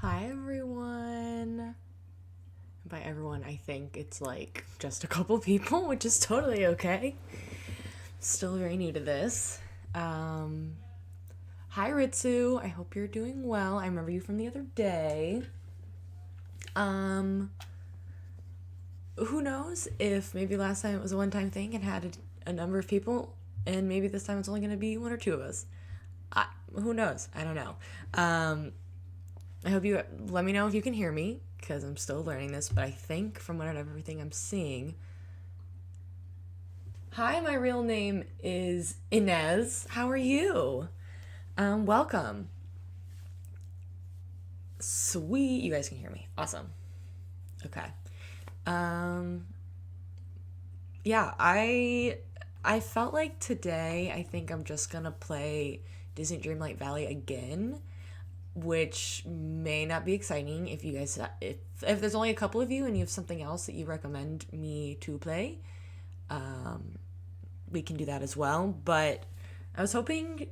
Hi everyone. By everyone, I think it's like just a couple people, which is totally okay. Still very new to this. Um, Hi Ritsu. I hope you're doing well. I remember you from the other day. Um, who knows if maybe last time it was a one-time thing and had a number of people, and maybe this time it's only going to be one or two of us. Who knows? I don't know. Um, I hope you let me know if you can hear me because I'm still learning this, but I think from what everything I'm seeing. Hi, my real name is Inez. How are you? Welcome. Sweet, you guys can hear me. Awesome. Okay. Um, yeah, I felt like today I think I'm just gonna play Disney Dreamlight Valley again, which may not be exciting if you guys if there's only a couple of you and you have something else that you recommend me to play, we can do that as well. But I was hoping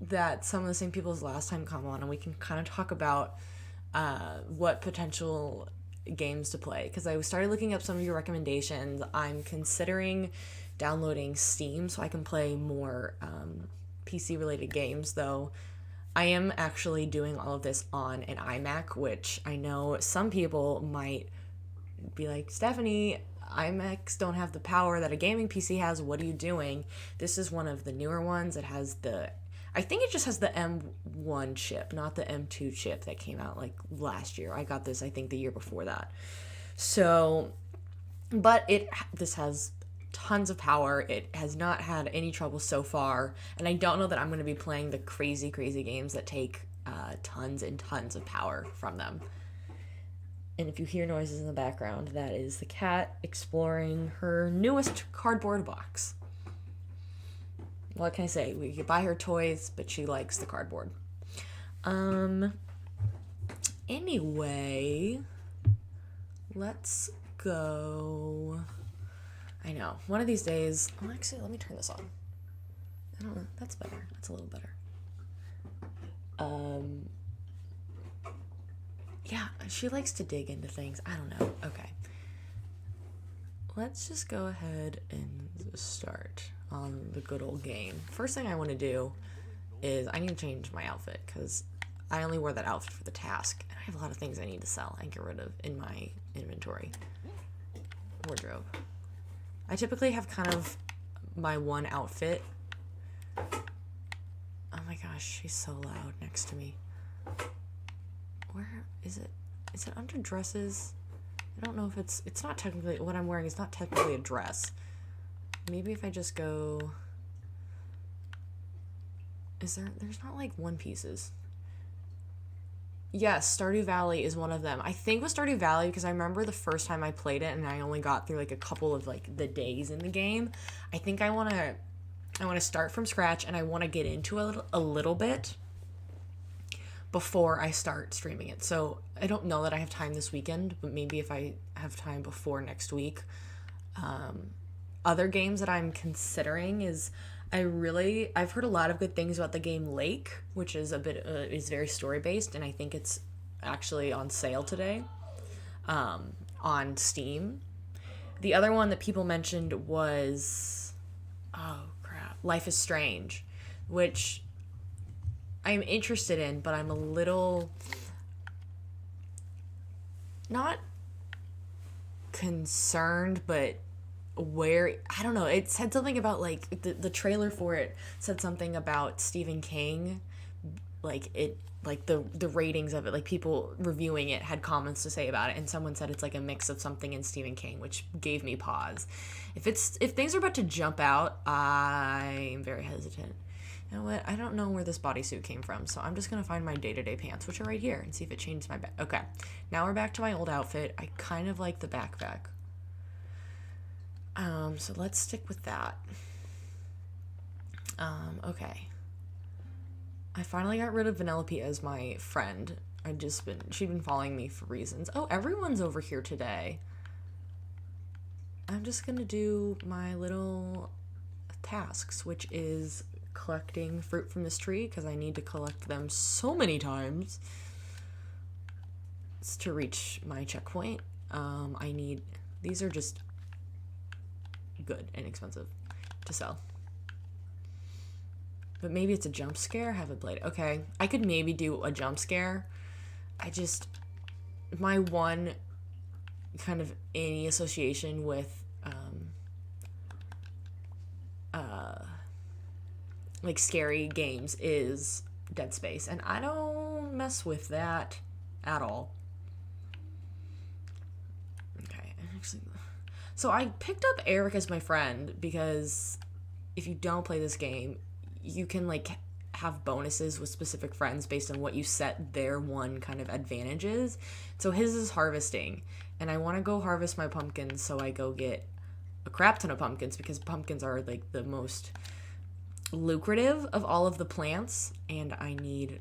that some of the same people as last time come on and we can kind of talk about what potential games to play, because I started looking up some of your recommendations. I'm considering downloading Steam so I can play more PC related games, though I am actually doing all of this on an iMac, which I know some people might be like, Stephanie, iMacs don't have the power that a gaming PC has. What are you doing? This is one of the newer ones. It has I think it just has the M1 chip, not the M2 chip that came out like last year. I got this, I think, the year before that. So, but this has tons of power. It has not had any trouble so far, and I don't know that I'm going to be playing the crazy, crazy games that take tons and tons of power from them. And if you hear noises in the background, that is the cat exploring her newest cardboard box. What can I say? We could buy her toys, but she likes the cardboard. Anyway, let's go. I know. One of these days. Oh, actually, let me turn this on. I don't know. That's better. That's a little better. Yeah, she likes to dig into things. I don't know. Okay. Let's just go ahead and start on the good old game. First thing I want to do is I need to change my outfit because I only wore that outfit for the task, and I have a lot of things I need to sell and get rid of in my inventory. Wardrobe. I typically have kind of my one outfit. Oh my gosh, she's so loud next to me. Where is it? Is it under dresses? I don't know if it's not technically, what I'm wearing is not technically a dress. Maybe if I just go, there's not like one pieces. Yes, Stardew Valley is one of them. I think with Stardew Valley, because I remember the first time I played it and I only got through like a couple of like the days in the game. I think I want to start from scratch, and I want to get into a little bit before I start streaming it. So I don't know that I have time this weekend, but maybe if I have time before next week. Other games that I'm considering is I've heard a lot of good things about the game Lake, which is is very story based, and I think it's actually on sale today on Steam. The other one that people mentioned was, oh crap, Life is Strange, which I'm interested in, but I'm a little not concerned, but I don't know, it said something about like the trailer for it said something about Stephen King, the ratings of it, like people reviewing it had comments to say about it, and someone said it's like a mix of something in Stephen King, which gave me pause. If things are about to jump out, I'm very hesitant. You know what? I don't know where this bodysuit came from, so I'm just gonna find my day-to-day pants, which are right here, and see if it changed my back. Okay, now we're back to my old outfit. I kind of like the backpack. So let's stick with that. Okay. I finally got rid of Vanellope as my friend. She'd been following me for reasons. Oh, everyone's over here today. I'm just gonna do my little tasks, which is collecting fruit from this tree, because I need to collect them so many times. minutes to reach my checkpoint. I need... These are just good and expensive to sell. But maybe it's a jump scare? Haven't played it. Okay, I could maybe do a jump scare. I just... My one kind of any association with like scary games is Dead Space, and I don't mess with that at all. Okay, actually, so I picked up Eric as my friend because if you don't play this game, you can like have bonuses with specific friends based on what you set their one kind of advantages. So his is harvesting, and I want to go harvest my pumpkins, so I go get a crap ton of pumpkins because pumpkins are like the most lucrative of all of the plants, and I need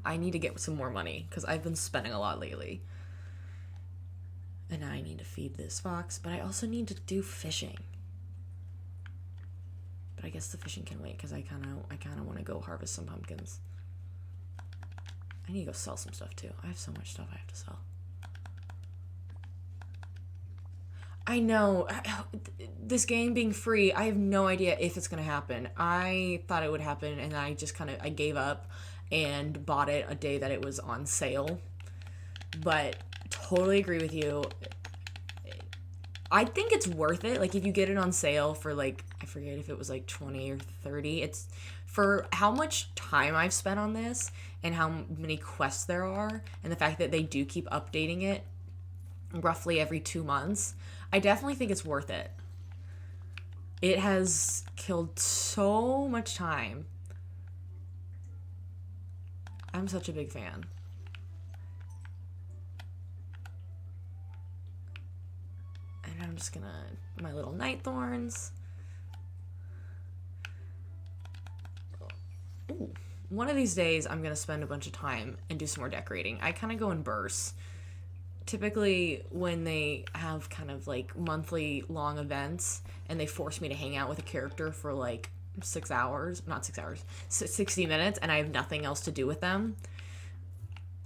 to get some more money because I've been spending a lot lately. And I need to feed this fox, but I also need to do fishing. But I guess the fishing can wait because I kind of want to go harvest some pumpkins. I need to go sell some stuff too. I have so much stuff I have to sell. I know, this game being free, I have no idea if it's going to happen. I thought it would happen, and I just I gave up and bought it a day that it was on sale. But totally agree with you. I think it's worth it. Like, if you get it on sale for, like, I forget if it was, like, 20 or 30. It's, for how much time I've spent on this and how many quests there are, and the fact that they do keep updating it roughly every 2 months, I definitely think it's worth it. It has killed so much time. I'm such a big fan. And I'm just gonna... My little night thorns. Ooh. One of these days, I'm gonna spend a bunch of time and do some more decorating. I kind of go in bursts. Typically, when they have kind of like monthly long events and they force me to hang out with a character for like 6 hours, not 6 hours, 60 minutes, and I have nothing else to do with them,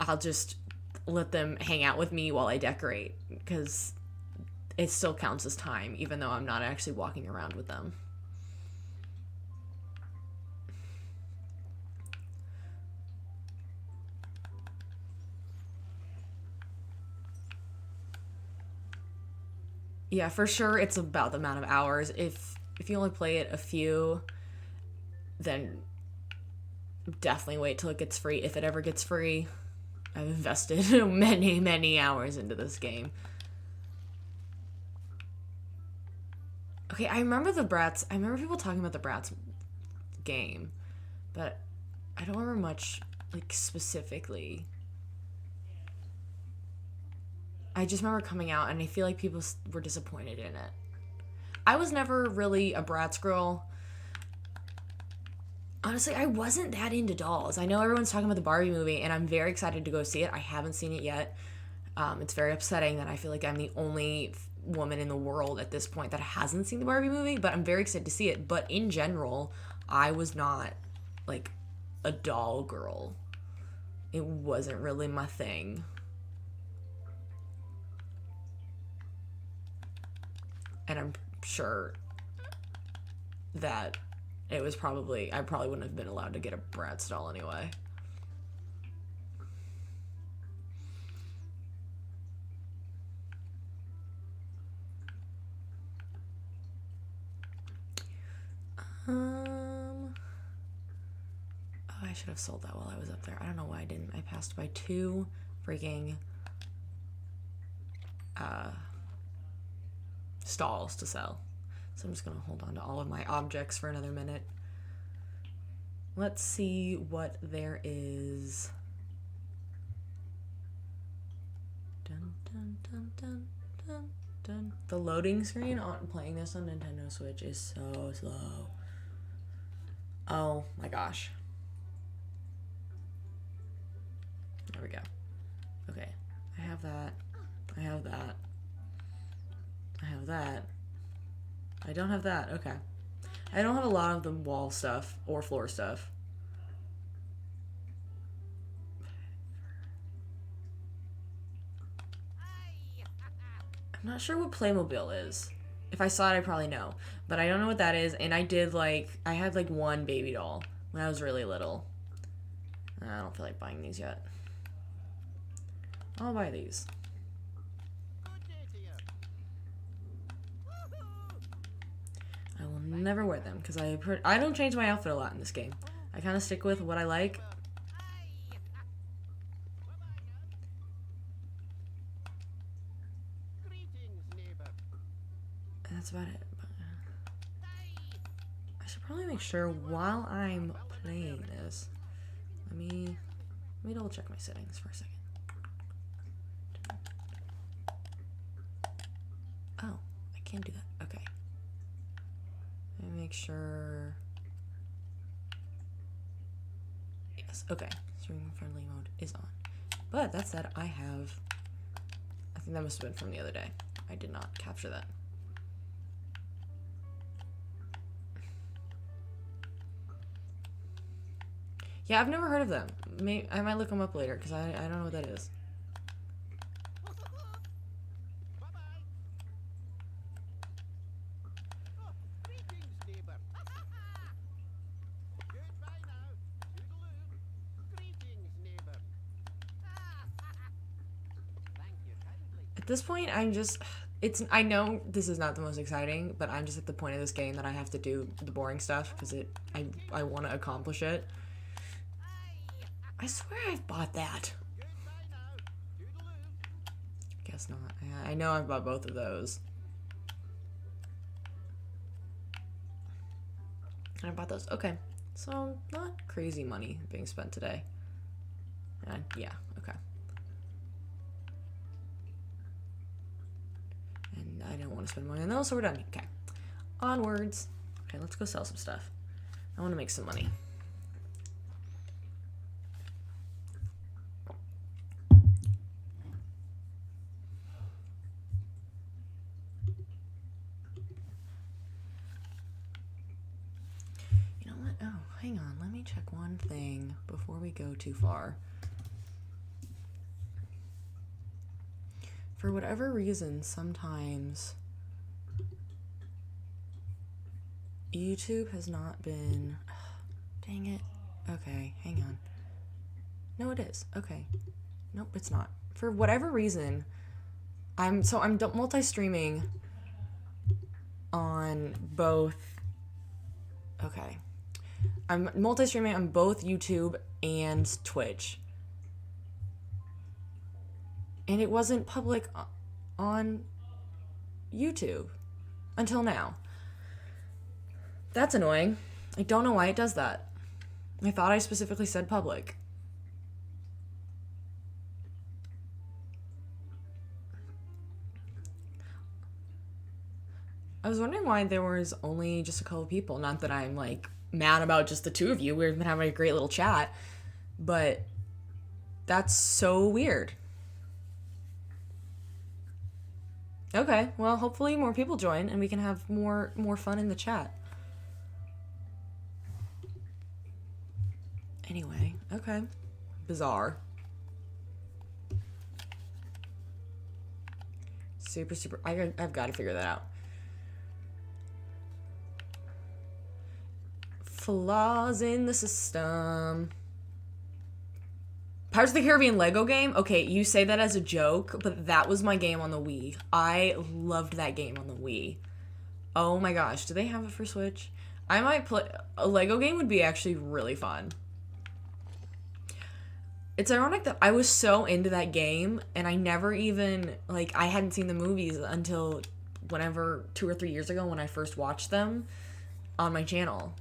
I'll just let them hang out with me while I decorate, because it still counts as time, even though I'm not actually walking around with them. Yeah, for sure it's about the amount of hours. If you only play it a few, then definitely wait till it gets free. If it ever gets free, I've invested many, many hours into this game. Okay, I remember the Bratz. I remember people talking about the Bratz game, but I don't remember much, like, specifically. I just remember coming out, and I feel like people were disappointed in it. I was never really a Bratz girl. Honestly, I wasn't that into dolls. I know everyone's talking about the Barbie movie, and I'm very excited to go see it. I haven't seen it yet. It's very upsetting that I feel like I'm the only woman in the world at this point that hasn't seen the Barbie movie, but I'm very excited to see it. But in general, I was not, like, a doll girl. It wasn't really my thing. And I'm sure that it was probably... I probably wouldn't have been allowed to get a Bratz doll anyway. Oh, I should have sold that while I was up there. I don't know why I didn't. I passed by 2 freaking... stalls to sell. So I'm just gonna hold on to all of my objects for another minute. Let's see what there is. Dun, dun, dun, dun, dun, dun. The loading screen on playing this on Nintendo Switch is so slow. Oh my gosh. There we go. Okay, I have that. I have that. I have that. I don't have that. Okay. I don't have a lot of the wall stuff or floor stuff. I'm not sure what Playmobil is. If I saw it, I probably know. But I don't know what that is. And I had like one baby doll when I was really little. I don't feel like buying these yet. I'll buy these. I will never wear them because I don't change my outfit a lot in this game. I kind of stick with what I like. And that's about it. But, I should probably make sure while I'm playing this. Let me double check my settings for a second. Oh, I can't do that. Okay. Let me make sure. Yes, okay. Streaming friendly mode is on. But that said, I think that must have been from the other day. I did not capture that. Yeah, I've never heard of them. I might look them up later because I don't know what that is. At this point, I know this is not the most exciting, but I'm just at the point of this game that I have to do the boring stuff because I want to accomplish it. I swear I've bought that. Guess not. I know I've bought both of those. And I bought those. Okay. So, not crazy money being spent today. Yeah, okay. And I don't want to spend money on those, so we're done. Okay. Onwards. Okay, let's go sell some stuff. I want to make some money. Hang on, let me check one thing before we go too far. For whatever reason, sometimes YouTube has not been... Dang it. Okay, hang on. No, it is. Okay. Nope, it's not. For whatever reason, I'm multi-streaming on both... Okay. I'm multi-streaming on both YouTube and Twitch. And it wasn't public on YouTube until now. That's annoying. I don't know why it does that. I thought I specifically said public. I was wondering why there was only just a couple of people. Not that I'm like mad about just the two of you. We've been having a great little chat. But that's so weird. Okay, well, hopefully more people join and we can have more fun in the chat. Anyway, okay. Bizarre. Super, I've got to figure that out. Flaws in the system. Pirates of the Caribbean Lego game? Okay, you say that as a joke, but that was my game on the Wii. I loved that game on the Wii. Oh my gosh, do they have it for Switch? I might play... A Lego game would be actually really fun. It's ironic that I was so into that game, and I never even... Like, I hadn't seen the movies until whenever 2 or 3 years ago when I first watched them on my channel.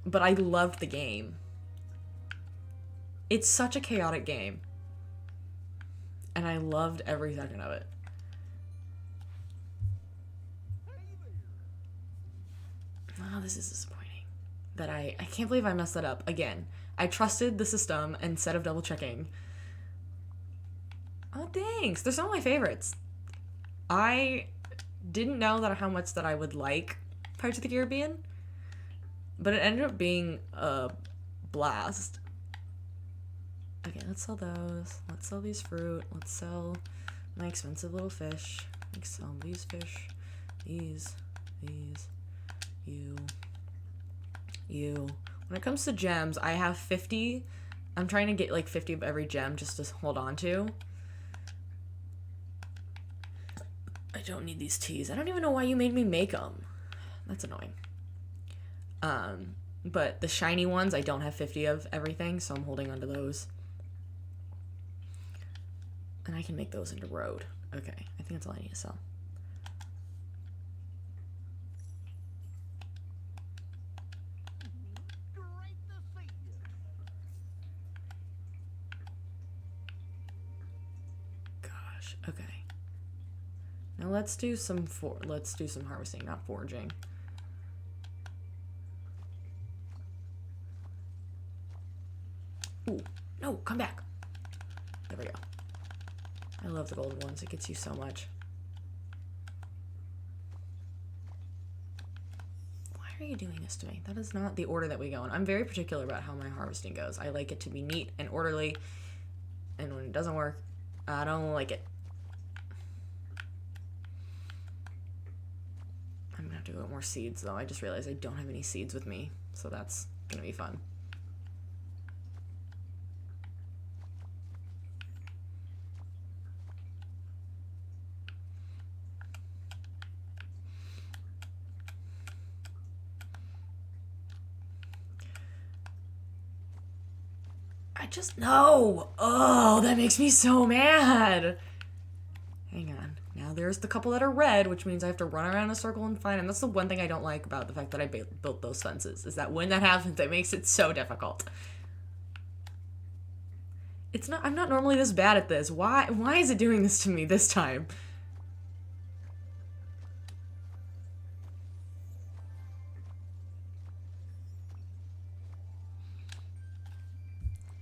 But I loved the game. It's such a chaotic game. And I loved every second of it. Oh, this is disappointing. That I can't believe I messed that up again. I trusted the system instead of double checking. Oh, thanks. They're some of my favorites. I didn't know that how much that I would like Pirates of the Caribbean. But it ended up being a blast. Okay, let's sell those. Let's sell these fruit. Let's sell My expensive little fish. Like some of these fish. These. You. When it comes to gems, I have 50. I'm trying to get like 50 of every gem just to hold on to. I don't need these teas. I don't even know why you made me make them. That's annoying. But the shiny ones, I don't have 50 of everything, so I'm holding onto those. And I can make those into road. Okay, I think that's all I need to sell. Gosh, okay. Now let's do some harvesting, not foraging. Ooh, no, come back. There we go. I love the golden ones. It gets you so much. Why are you doing this to me? That is not the order that we go in. I'm very particular about how my harvesting goes. I like it to be neat and orderly. And when it doesn't work, I don't like it. I'm gonna have to go get more seeds though. I just realized I don't have any seeds with me. So that's gonna be fun. No! Oh, that makes me so mad! Hang on. Now there's the couple that are red, which means I have to run around in a circle and find them. That's the one thing I don't like about the fact that I built those fences, is that when that happens, it makes it so difficult. I'm not normally this bad at this. Why is it doing this to me this time?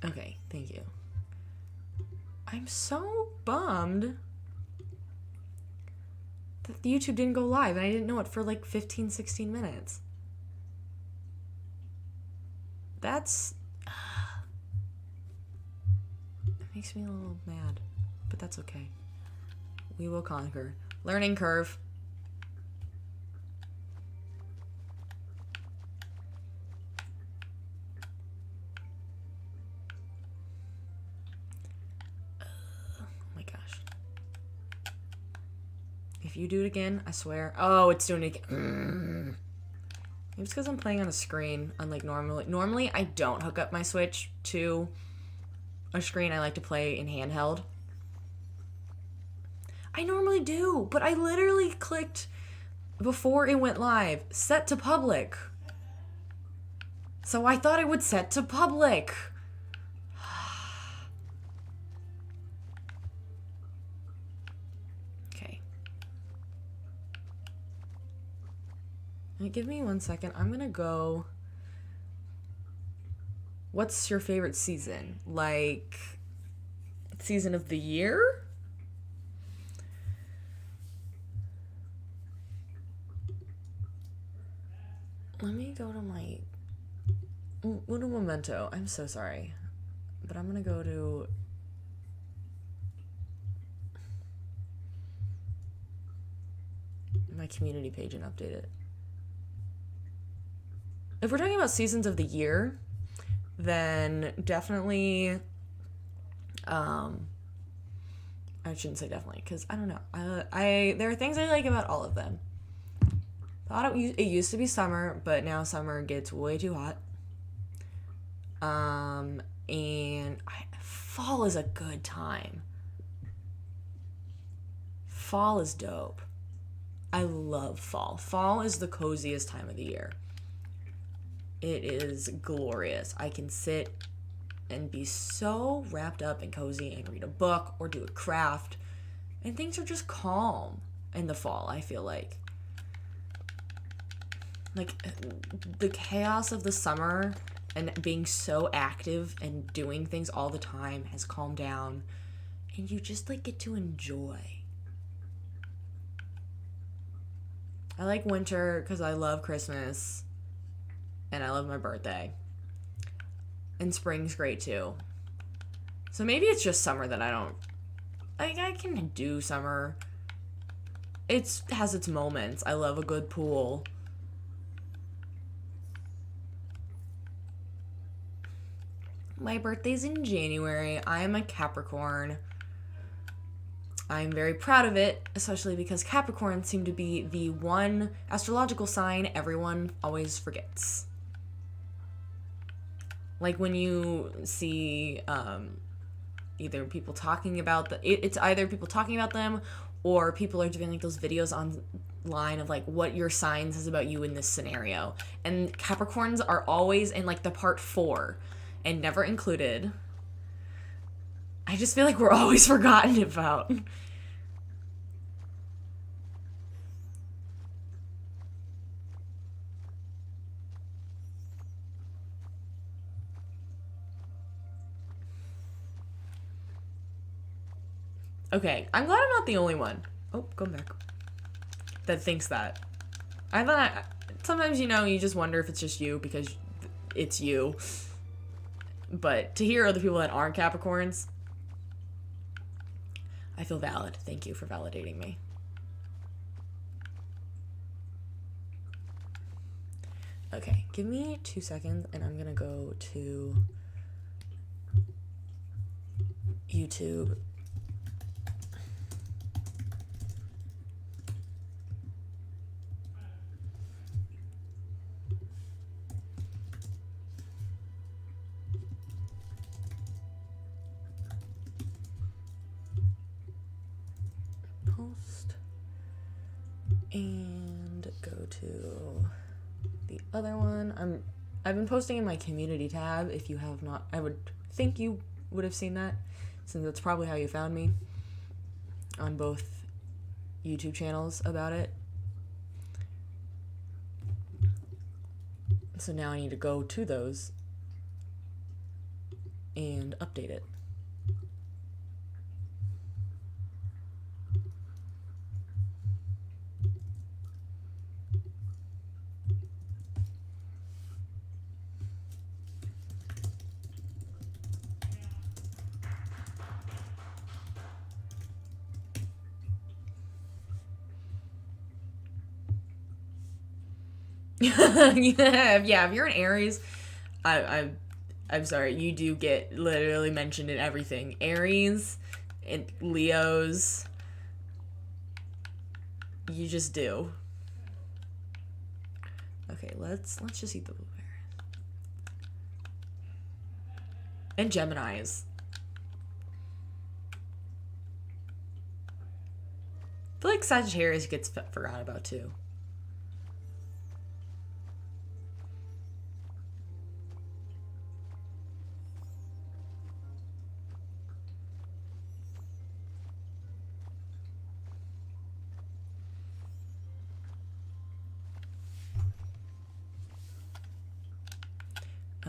Okay, thank you. I'm so bummed that the YouTube didn't go live and I didn't know it for like 15, 16 minutes. That's... It makes me a little mad, but that's okay. We will conquer. Learning curve. If you do it again, I swear. Oh, it's doing it again. Maybe it's because I'm playing on a screen, unlike normally. Normally, I don't hook up my Switch to a screen. I like to play in handheld. I normally do, but I literally clicked before it went live, set to public. So I thought it would set to public. Give me 1 second. I'm gonna go. What's your favorite season? Like, season of the year? Let me go to my Uno Momento. I'm so sorry, but I'm gonna go to my community page and update it. If we're talking about seasons of the year, then definitely, I shouldn't say definitely, because I don't know. There are things I like about all of them. Thought it used to be summer, but now summer gets way too hot. And fall is a good time. Fall is dope. I love fall. Fall is the coziest time of the year. It is glorious. I can sit and be so wrapped up and cozy and read a book or do a craft. And things are just calm in the fall, I feel like. Like, the chaos of the summer and being so active and doing things all the time has calmed down. And you just, like, get to enjoy. I like winter because I love Christmas. And I love my birthday. And spring's great too. So maybe it's just summer that I don't Like, I can do summer. It has its moments. I love a good pool. My birthday's in January. I am a Capricorn. I'm very proud of it, especially because Capricorns seem to be the one astrological sign everyone always forgets. Like when you see either people talking about it's either people talking about them or people are doing like those videos online of like what your sign says about you in this scenario. And Capricorns are always in like the part 4 and never included. I just feel like we're always forgotten about. Okay, I'm glad I'm not the only one. Oh, go back. That thinks that. I thought sometimes, you know, you just wonder if it's just you because it's you. But to hear other people that aren't Capricorns, I feel valid. Thank you for validating me. Okay, give me 2 seconds and I'm gonna go to YouTube. Post and go to the other one. I've been posting in my community tab. If you have not, I would think you would have seen that, since that's probably how you found me on both YouTube channels about it. So now I need to go to those and update it. Yeah, if you're an Aries, I'm sorry, you do get literally mentioned in everything. Aries and Leos, you just do. Okay, let's just eat the blueberries. And Geminis. I feel like Sagittarius gets forgotten about too.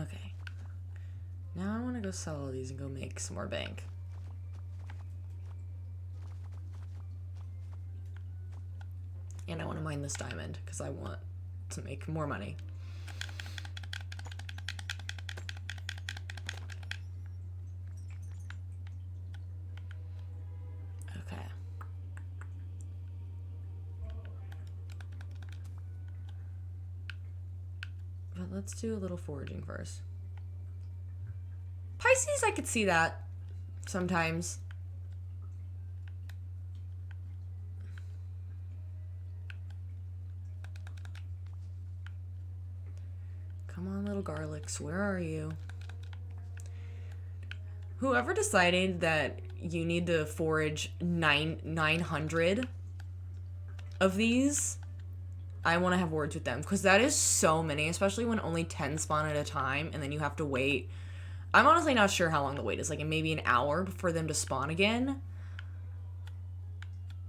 Okay. Now I want to go sell all these and go make some more bank. And I want to mine this diamond because I want to make more money. Okay. But let's do a little foraging first. Pisces, I could see that sometimes. Come on, little garlics, where are you? Whoever decided that you need to forage 900 of these, I want to have words with them, because that is so many, especially when only 10 spawn at a time, and then you have to wait. I'm honestly not sure how long the wait is, like maybe an hour for them to spawn again.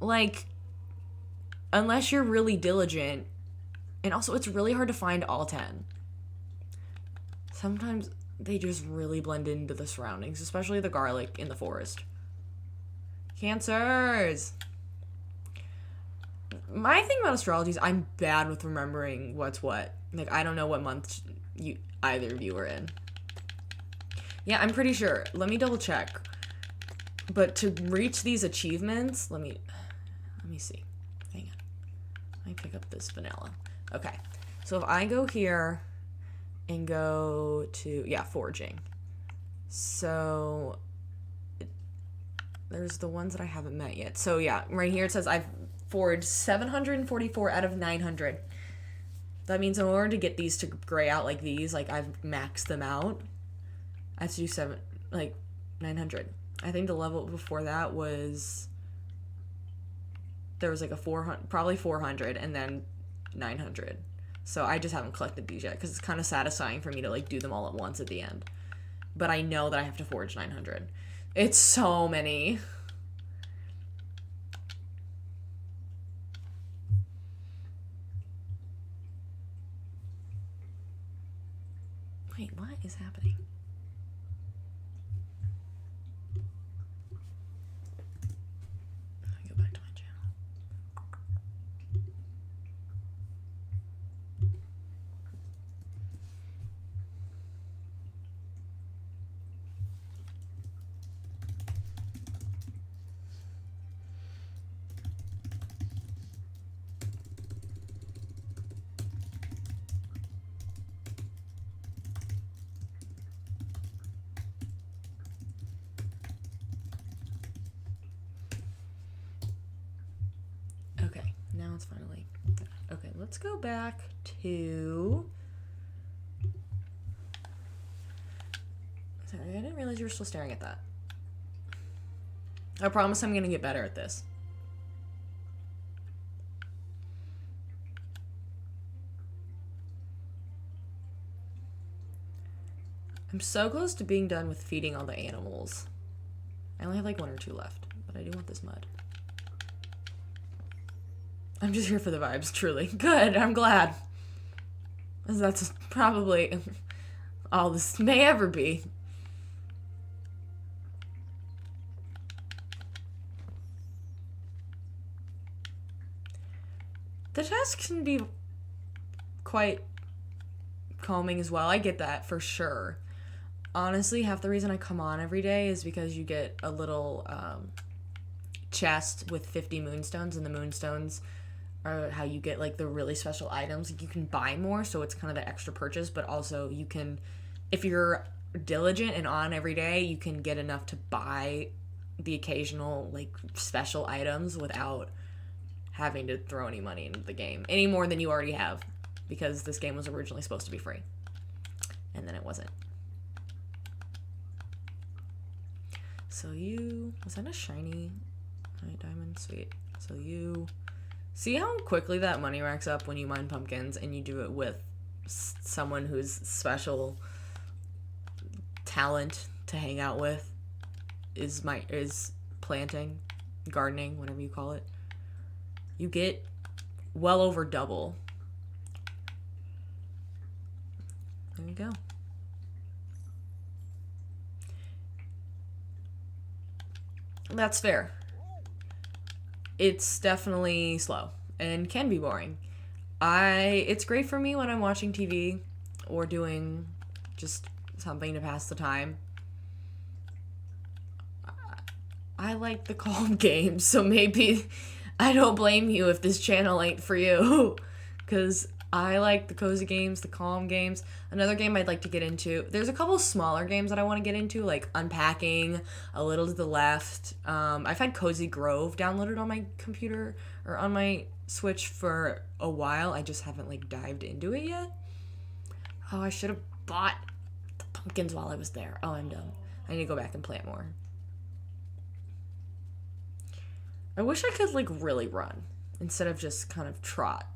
Like, unless you're really diligent, and also it's really hard to find all 10. Sometimes they just really blend into the surroundings, especially the garlic in the forest. Cancers! My thing about astrology is I'm bad with remembering what's what. Like, I don't know what month either of you are in. Yeah, I'm pretty sure. Let me double check. But to reach these achievements, let me see. Hang on. Let me pick up this vanilla. Okay. So if I go here and go to, yeah, foraging. So there's the ones that I haven't met yet. So yeah, right here it says I've foraged 744 out of 900. That means in order to get these to gray out like these, like I've maxed them out, I have to do 900. I think the level before that was, there was like a 400, probably 400, and then 900. So I just haven't collected these yet because it's kind of satisfying for me to like do them all at once at the end. But I know that I have to forge 900. It's so many. Wait, what is happening? Let me go back to my channel. Okay, now it's finally done. Okay, let's go back to... Sorry, I didn't realize you were still staring at that. I promise I'm gonna get better at this. I'm so close to being done with feeding all the animals. I only have like 1 or 2 left, but I do want this mud. I'm just here for the vibes, truly. Good, I'm glad. That's probably all this may ever be. The tasks can be quite calming as well. I get that for sure. Honestly, half the reason I come on every day is because you get a little chest with 50 moonstones, and the moonstones are how you get like the really special items. Like, you can buy more, so it's kind of the extra purchase, but also you can, if you're diligent and on every day, you can get enough to buy the occasional like special items without having to throw any money into the game, any more than you already have, because this game was originally supposed to be free and then it wasn't. So you, was that a shiny diamond? Sweet. So you see how quickly that money racks up when you mine pumpkins and you do it with someone who's special talent to hang out with is planting, gardening, whatever you call it. You get well over double. There you go. That's fair. It's definitely slow and can be boring. It's great for me when I'm watching TV or doing just something to pass the time. I like the calm games, so maybe I don't blame you if this channel ain't for you, because I like the cozy games, the calm games. Another game I'd like to get into, there's a couple smaller games that I want to get into, like Unpacking, A Little to the Left. I've had Cozy Grove downloaded on my computer or on my Switch for a while. I just haven't like dived into it yet. Oh, I should have bought the pumpkins while I was there. Oh, I'm dumb. I need to go back and plant more. I wish I could like really run instead of just kind of trot.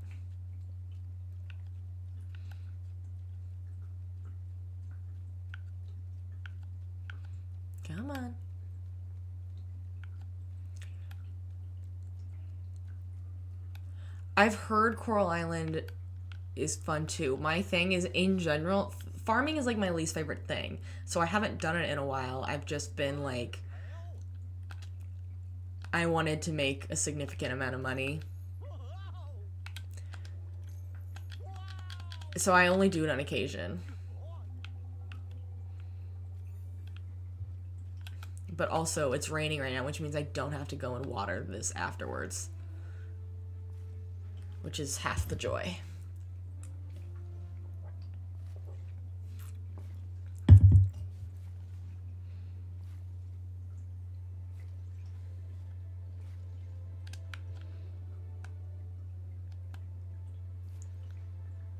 Come on. I've heard Coral Island is fun too. My thing is, in general, farming is like my least favorite thing. So I haven't done it in a while. I've just been like, I wanted to make a significant amount of money. So I only do it on occasion. But also, it's raining right now, which means I don't have to go and water this afterwards. Which is half the joy.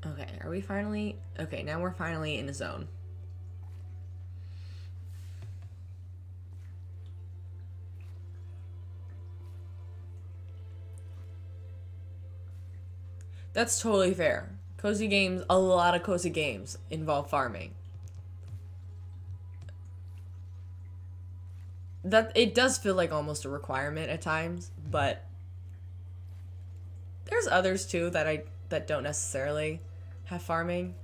Okay, are we finally... Okay, now we're finally in a zone. That's totally fair. Cozy games, a lot of cozy games involve farming. That it does feel like almost a requirement at times, but there's others too that don't necessarily have farming.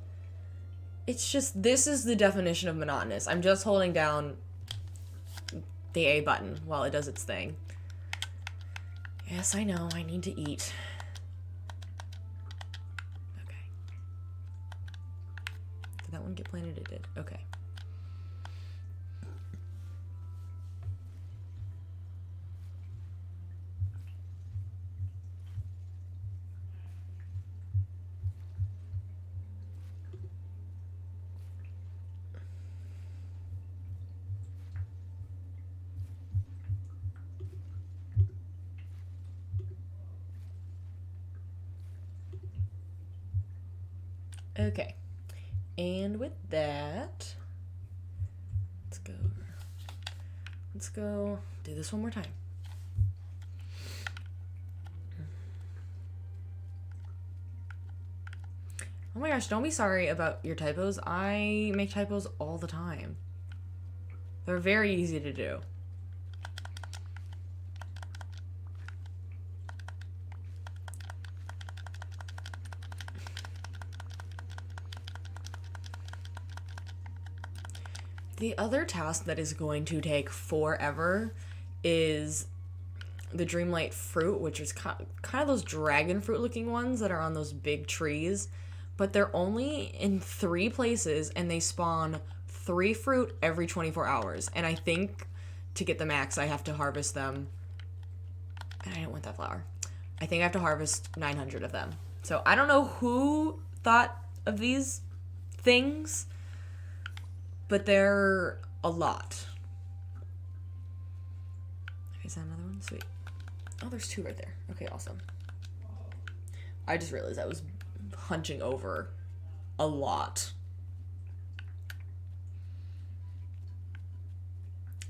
It's just, this is the definition of monotonous. I'm just holding down the A button while it does its thing. Yes, I know, I need to eat. Okay. Did that one get planted? It did. Okay. Okay, and with that, let's go do this one more time. Oh my gosh, don't be sorry about your typos. I make typos all the time. They're very easy to do. The other task that is going to take forever is the Dreamlight fruit, which is kind of those dragon fruit looking ones that are on those big trees. But they're only in 3 places and they spawn 3 fruit every 24 hours. And I think to get the max, I have to harvest them. And I don't want that flower. I think I have to harvest 900 of them. So I don't know who thought of these things, but they're a lot. Is that another one? Sweet. Oh, there's 2 right there. Okay, awesome. I just realized I was hunching over a lot.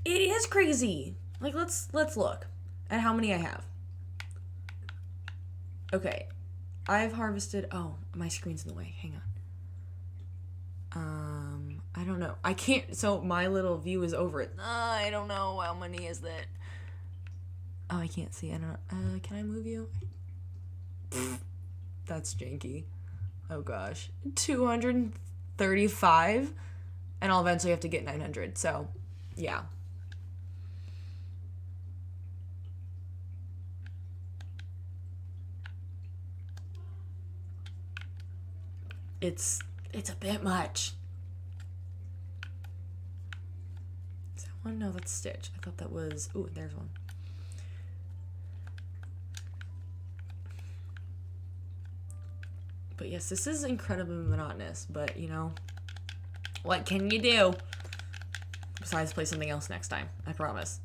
It is crazy. Like, let's look at how many I have. Okay. I've harvested... Oh, my screen's in the way. Hang on. I don't know. I can't... So, my little view is over it. I don't know. How many is that? Oh, I can't see. I don't know. Can I move you? That's janky. Oh, gosh. 235? And I'll eventually have to get 900. So, yeah. It's a bit much. Is that one? No, that's Stitch. I thought that was... Ooh, there's one. But yes, this is incredibly monotonous, but, you know, what can you do? Besides play something else next time. I promise.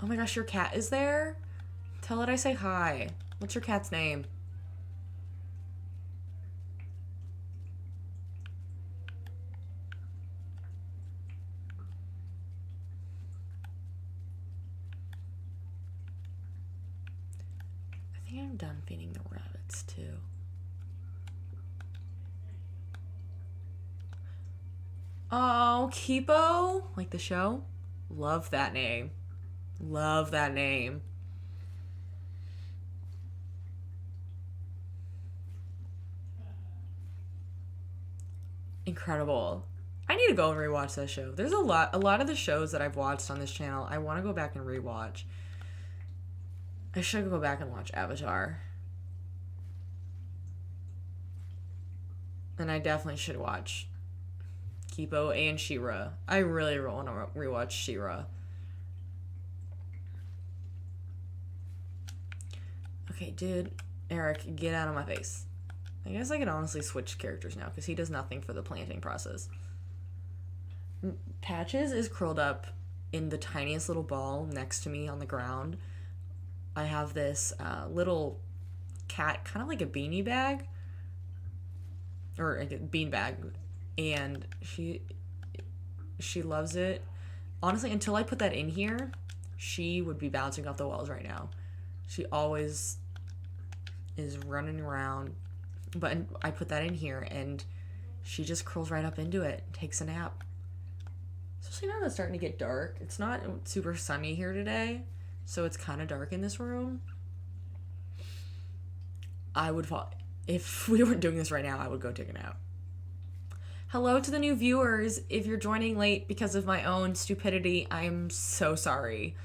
Oh my gosh, your cat is there? Tell it I say hi. What's your cat's name? I think I'm done feeding the rabbits too. Oh, Kipo? Like the show? Love that name. Love that name. Incredible. I need to go and rewatch that show. There's a lot of the shows that I've watched on this channel, I want to go back and rewatch. I should go back and watch Avatar. And I definitely should watch Kipo and She-Ra. I really want to rewatch She-Ra. Okay, dude. Eric, get out of my face. I guess I could honestly switch characters now because he does nothing for the planting process. Patches is curled up in the tiniest little ball next to me on the ground. I have this little cat, kind of like a beanie bag, or a bean bag, and she loves it. Honestly, until I put that in here, she would be bouncing off the walls right now. She always is running around, but I put that in here, and she just curls right up into it and takes a nap. Especially now that it's starting to get dark. It's not super sunny here today, so it's kind of dark in this room. I would fall. If we weren't doing this right now, I would go take a nap. Hello to the new viewers. If you're joining late because of my own stupidity, I am so sorry.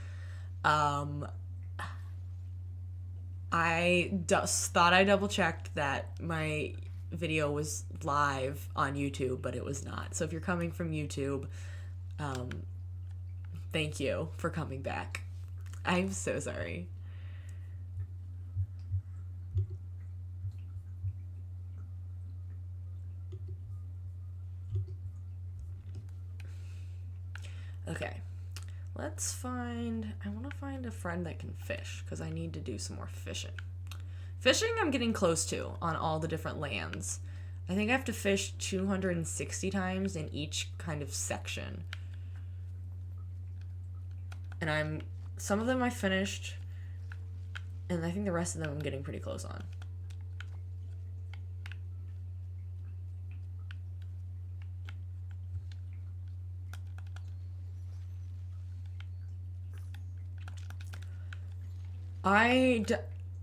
I just thought I double checked that my video was live on YouTube, but it was not. So if you're coming from YouTube, thank you for coming back. I'm so sorry. Okay, I want to find a friend that can fish, because I need to do some more fishing. Fishing I'm getting close to on all the different lands. I think I have to fish 260 times in each kind of section. And some of them I finished, and I think the rest of them I'm getting pretty close on.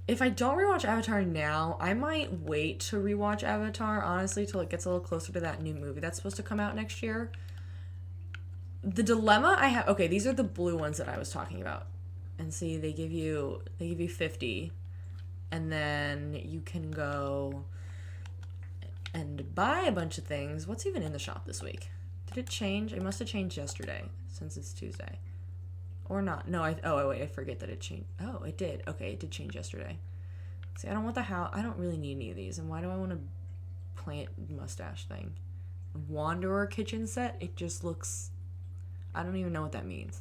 If I don't rewatch Avatar now, I might wait to rewatch Avatar, honestly, till it gets a little closer to that new movie that's supposed to come out next year. The dilemma I have... Okay, these are the blue ones that I was talking about. And see, they give you 50. And then you can go and buy a bunch of things. What's even in the shop this week? Did it change? It must have changed yesterday, since it's Tuesday. Or not. No, wait, I forget that it changed. Oh, it did. Okay, it did change yesterday. See, I don't want the house. I don't really need any of these. And why do I want a plant mustache thing? Wanderer kitchen set? It just looks... I don't even know what that means.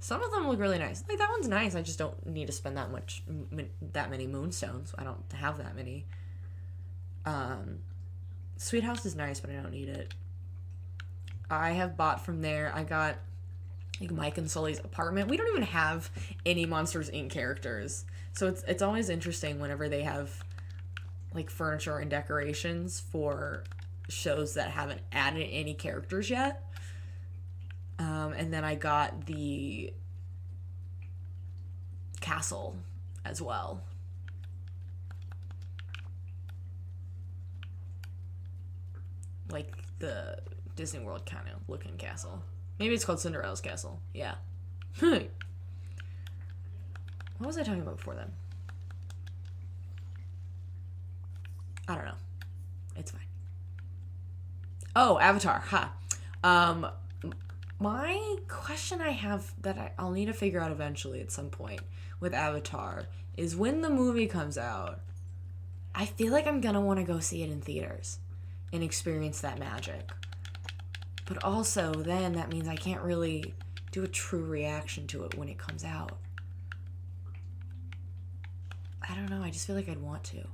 Some of them look really nice. Like, that one's nice. I just don't need to spend that many moonstones. I don't have that many. Sweet House is nice, but I don't need it. I have bought from there. I got... like Mike and Sully's apartment. We don't even have any Monsters Inc. characters. So it's always interesting whenever they have like furniture and decorations for shows that haven't added any characters yet. And then I got the castle as well. Like the Disney World kind of looking castle. Maybe it's called Cinderella's Castle. Yeah. What was I talking about before then? I don't know. It's fine. Oh, Avatar. Ha. My question I have that I'll need to figure out eventually at some point with Avatar is when the movie comes out, I feel like I'm going to want to go see it in theaters and experience that magic. But also, then, that means I can't really do a true reaction to it when it comes out. I don't know, I just feel like I'd want to.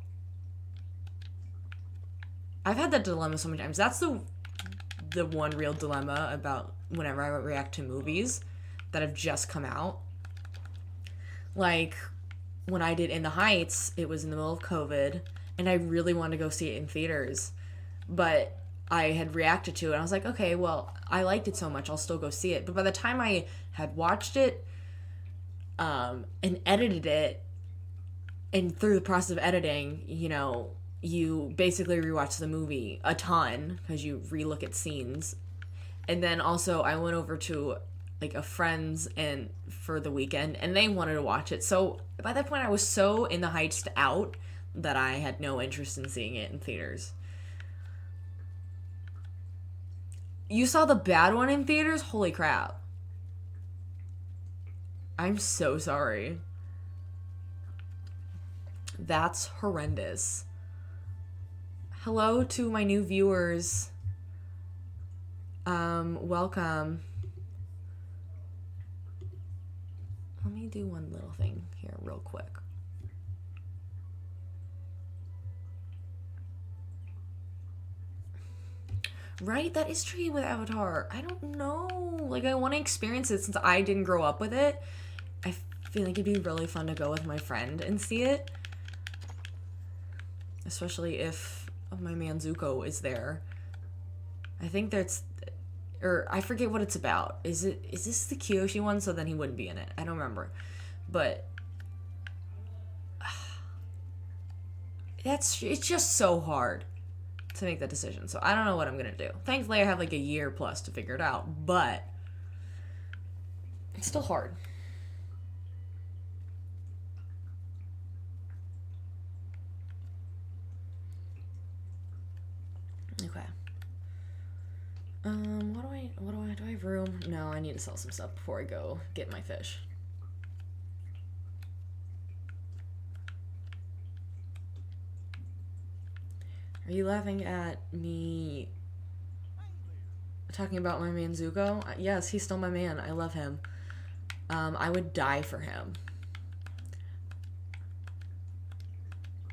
I've had that dilemma so many times. That's the one real dilemma about whenever I react to movies that have just come out. Like, when I did In the Heights, it was in the middle of COVID, and I really wanted to go see it in theaters. But I had reacted to it. I was like, okay, well, I liked it so much, I'll still go see it. But by the time I had watched it and edited it, and through the process of editing, you basically rewatch the movie a ton because you relook at scenes. And then also I went over to like a friend's and for the weekend, and they wanted to watch it. So by that point I was so in the Heights out that I had no interest in seeing it in theaters. You saw the bad one in theaters? Holy crap. I'm so sorry. That's horrendous. Hello to my new viewers. Welcome. Let me do one little thing here real quick. Right? That is tricky with Avatar. I don't know. Like, I want to experience it since I didn't grow up with it. I feel like it'd be really fun to go with my friend and see it. Especially if my man Zuko is there. I think that's... Or, I forget what it's about. Is this the Kyoshi one? So then he wouldn't be in it. I don't remember. But... it's just so hard to make that decision. So I don't know what I'm gonna do. Thankfully I have like a year plus to figure it out, but it's still hard. Okay. Do I have room? No, I need to sell some stuff before I go get my fish. Are you laughing at me talking about my man Zuko? Yes, he's still my man. I love him. I would die for him.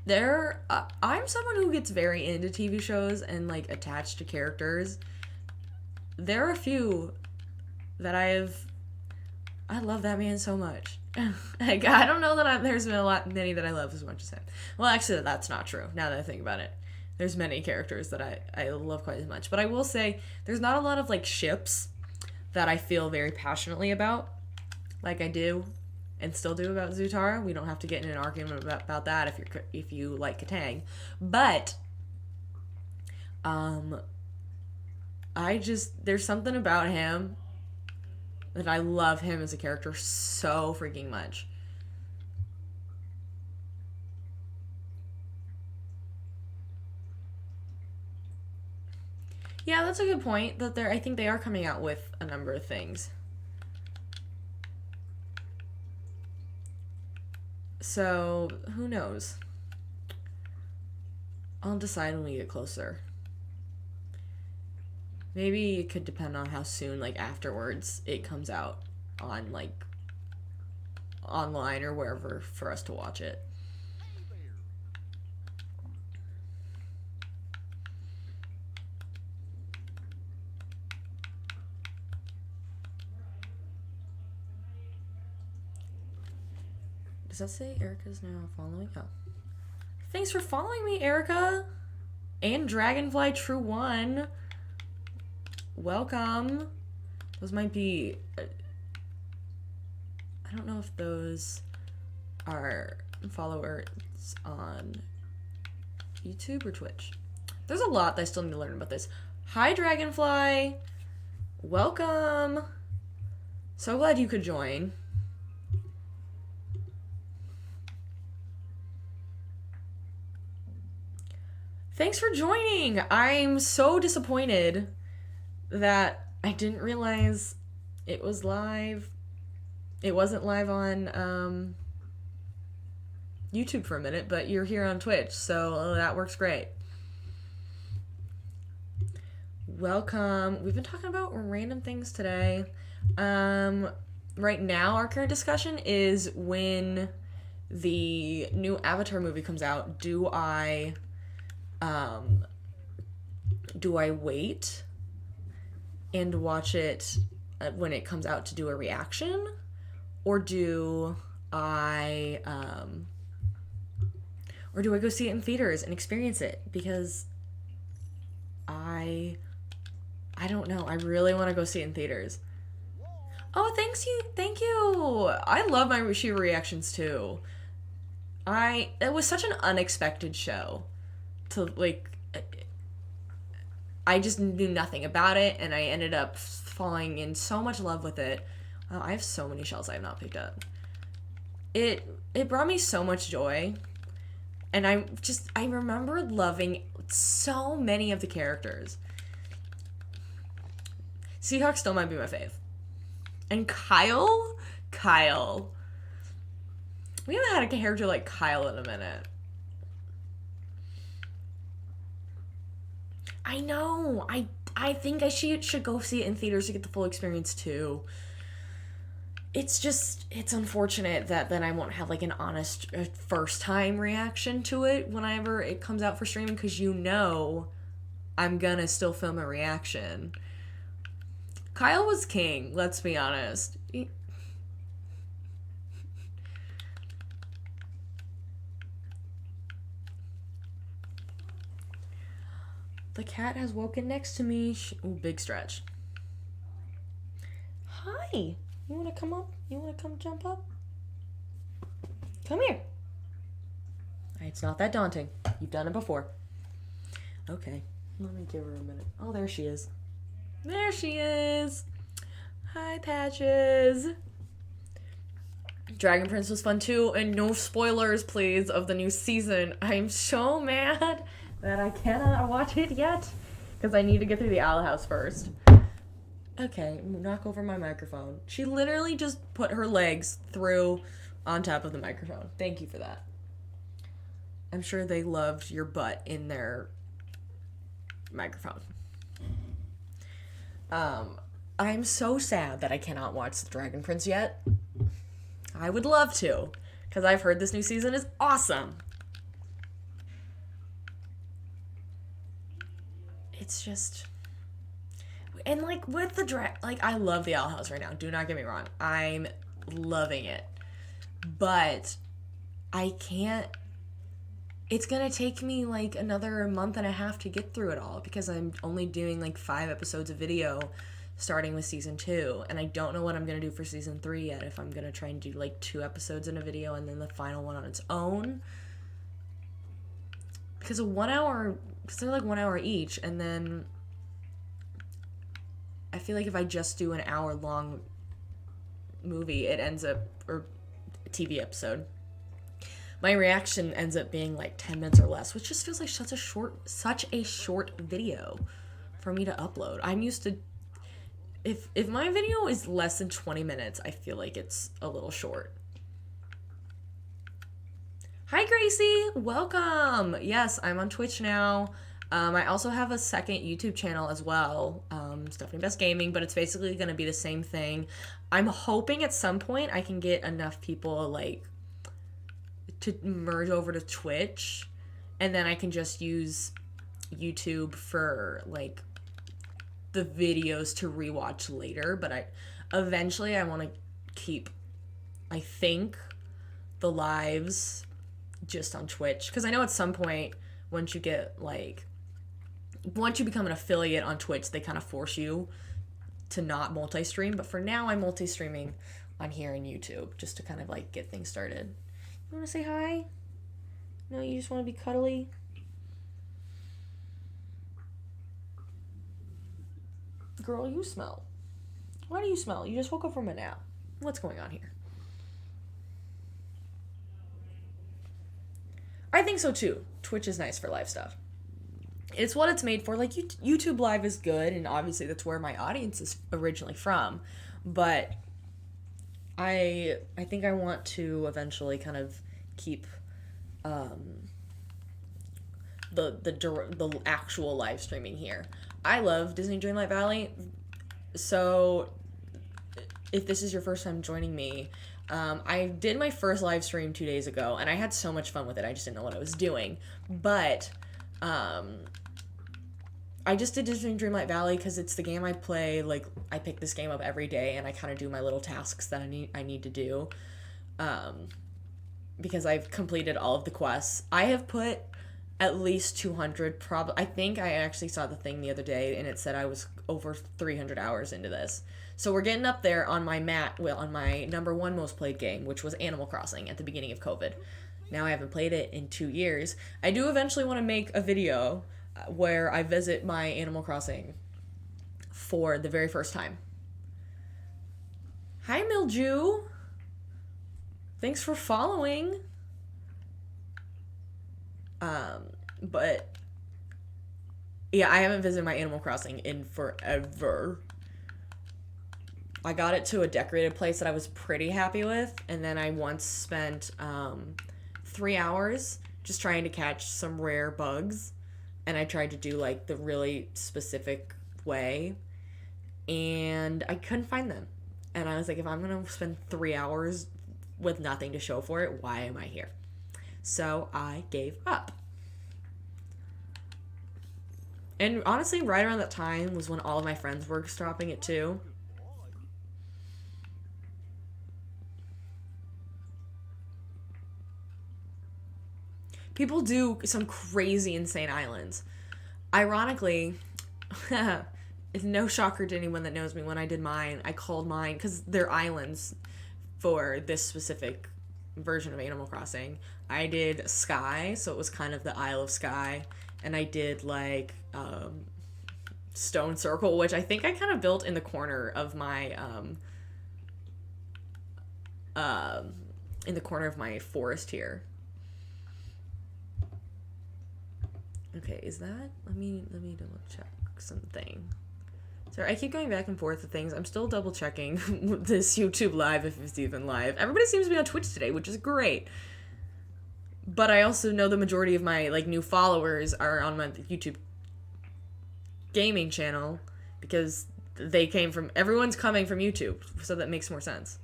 I'm someone who gets very into TV shows and like attached to characters. There are a few that I love that man so much. Like, I don't know that there's been many that I love as much as him. Well, actually, that's not true now that I think about it. There's many characters that I love quite as much. But I will say, there's not a lot of, like, ships that I feel very passionately about, like I do and still do about Zutara. We don't have to get in an argument about that if you like Katang. But, there's something about him that I love him as a character so freaking much. Yeah, that's a good point. I think they are coming out with a number of things. So, who knows? I'll decide when we get closer. Maybe it could depend on how soon, like, afterwards it comes out on, like, online or wherever for us to watch it. Does that say Erica's now following? Oh. Thanks for following me, Erica! And Dragonfly True One. Welcome. Those might be... I don't know if those are followers on YouTube or Twitch. There's a lot that I still need to learn about this. Hi, Dragonfly. Welcome. So glad you could join. Thanks for joining. I'm so disappointed that I didn't realize it was live. It wasn't live on YouTube for a minute, but you're here on Twitch, so that works great. Welcome. We've been talking about random things today. Right now, our current discussion is when the new Avatar movie comes out, do I wait and watch it when it comes out to do a reaction, or do I go see it in theaters and experience it? Because I don't know. I really want to go see it in theaters. Oh, thank you. I love my Shiva reactions too. It was such an unexpected show. I just knew nothing about it, and I ended up falling in so much love with it. I have so many shells I have not picked up. It brought me so much joy, and I remember loving so many of the characters. Seahawks still might be my fave. And Kyle. We haven't had a character like Kyle in a minute. I know. I think I should go see it in theaters to get the full experience too. It's unfortunate that then I won't have like an honest first time reaction to it whenever it comes out for streaming, because I'm gonna still film a reaction. Kyle was king, let's be honest. The cat has woken next to me. Ooh, big stretch. Hi. You want to come up? You want to come jump up? Come here. It's not that daunting. You've done it before. Okay. Let me give her a minute. Oh, there she is. There she is. Hi, Patches. Dragon Prince was fun too, and no spoilers, please, of the new season. I'm so mad that I cannot watch it yet because I need to get through the Owl House first. Okay, knock over my microphone. She literally just put her legs through on top of the microphone. Thank you for that. I'm sure they loved your butt in their microphone. I'm so sad that I cannot watch The Dragon Prince yet. I would love to, because I've heard this new season is awesome. It's just... And, like, with the I love the Owl House right now. Do not get me wrong. I'm loving it. But I can't... It's gonna take me, like, another month and a half to get through it all, because I'm only doing, like, 5 episodes of video starting with season 2. And I don't know what I'm gonna do for season 3 yet. If I'm gonna try and do, like, 2 episodes in a video and then the final one on its own. Because they're, like, 1 hour each, and then... I feel like if I just do an hour-long movie, it ends up, or TV episode, my reaction ends up being like 10 minutes or less, which just feels like such a short video for me to upload. I'm used to, if my video is less than 20 minutes, I feel like it's a little short. Hi, Gracie. Welcome. Yes, I'm on Twitch now. I also have a second YouTube channel as well, Stephanie Best Gaming, but it's basically going to be the same thing. I'm hoping at some point I can get enough people, like, to merge over to Twitch, and then I can just use YouTube for, like, the videos to rewatch later, but eventually I want to keep, I think, the lives just on Twitch, because I know at some point, once you become an affiliate on Twitch, they kind of force you to not multi-stream. But for now, I'm multi-streaming on here and YouTube just to kind of, like, get things started. You want to say hi? No, you just want to be cuddly? Girl, you smell. Why do you smell? You just woke up from a nap. What's going on here? I think so too. Twitch is nice for live stuff. It's what it's made for. Like, YouTube Live is good, and obviously that's where my audience is originally from. But I think I want to eventually kind of keep the actual live streaming here. I love Disney Dreamlight Valley, so if this is your first time joining me, I did my first live stream 2 days ago, and I had so much fun with it. I just didn't know what I was doing. But I just did Disney Dreamlight Valley because it's the game I play. Like, I pick this game up every day, and I kind of do my little tasks that I need to do. Because I've completed all of the quests. I have put at least 200, I think I actually saw the thing the other day, and it said I was over 300 hours into this. So we're getting up there on my on my #1 most played game, which was Animal Crossing at the beginning of COVID. Now I haven't played it in 2 years. I do eventually want to make a video where I visit my Animal Crossing for the very first time. Hi, Mildew. Thanks for following. But yeah, I haven't visited my Animal Crossing in forever. I got it to a decorated place that I was pretty happy with, and then I once spent 3 hours just trying to catch some rare bugs, and I tried to do like the really specific way, and I couldn't find them. And I was like, if I'm gonna spend 3 hours with nothing to show for it, why am I here? So I gave up. And honestly, right around that time was when all of my friends were dropping it too. People do some crazy, insane islands. Ironically, it's no shocker to anyone that knows me, when I did mine, I called mine, because they're islands for this specific version of Animal Crossing. I did Sky, so it was kind of the Isle of Sky, and I did like Stone Circle, which I think I kind of built in the corner of my forest here. Okay, is that? Let me double check something. Sorry, I keep going back and forth with things. I'm still double checking this YouTube live, if it's even live. Everybody seems to be on Twitch today, which is great. But I also know the majority of my like new followers are on my YouTube gaming channel, because everyone's coming from YouTube, so that makes more sense.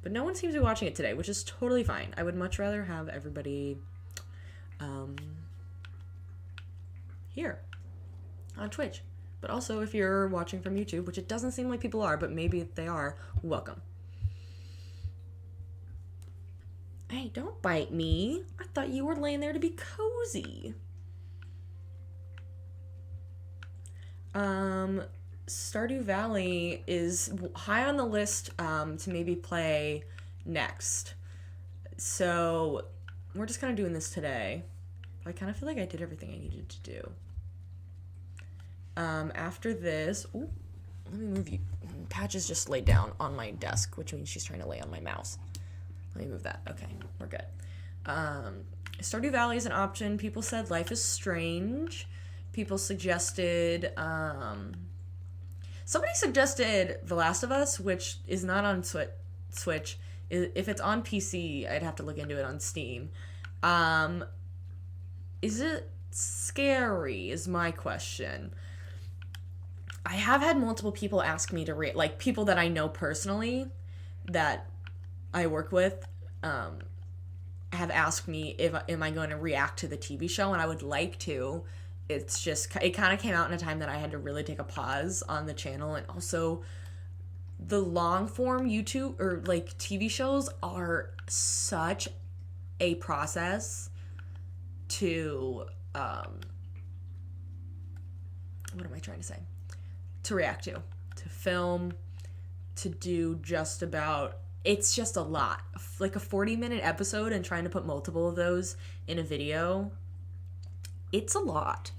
But no one seems to be watching it today, which is totally fine. I would much rather have everybody here on Twitch. But also, if you're watching from YouTube, which it doesn't seem like people are, but maybe they are, welcome. Hey, don't bite me. I thought you were laying there to be cozy. Stardew Valley is high on the list to maybe play next. So we're just kind of doing this today. I kind of feel like I did everything I needed to do. After this, ooh, let me move you. Patch is just laid down on my desk, which means she's trying to lay on my mouse. Let me move that. Okay, we're good. Stardew Valley is an option. People said Life is Strange. People suggested, somebody suggested The Last of Us, which is not on Switch. If it's on PC, I'd have to look into it on Steam. Is it scary, is my question. I have had multiple people ask me to like people that I know personally that I work with have asked me if am I going to react to the TV show, and I would like to. It's just, it kind of came out in a time that I had to really take a pause on the channel, and also the long form YouTube or like TV shows are such a process to what am I trying to say? To react to film, to do just about, it's just a lot. Like a 40-minute episode and trying to put multiple of those in a video, it's a lot.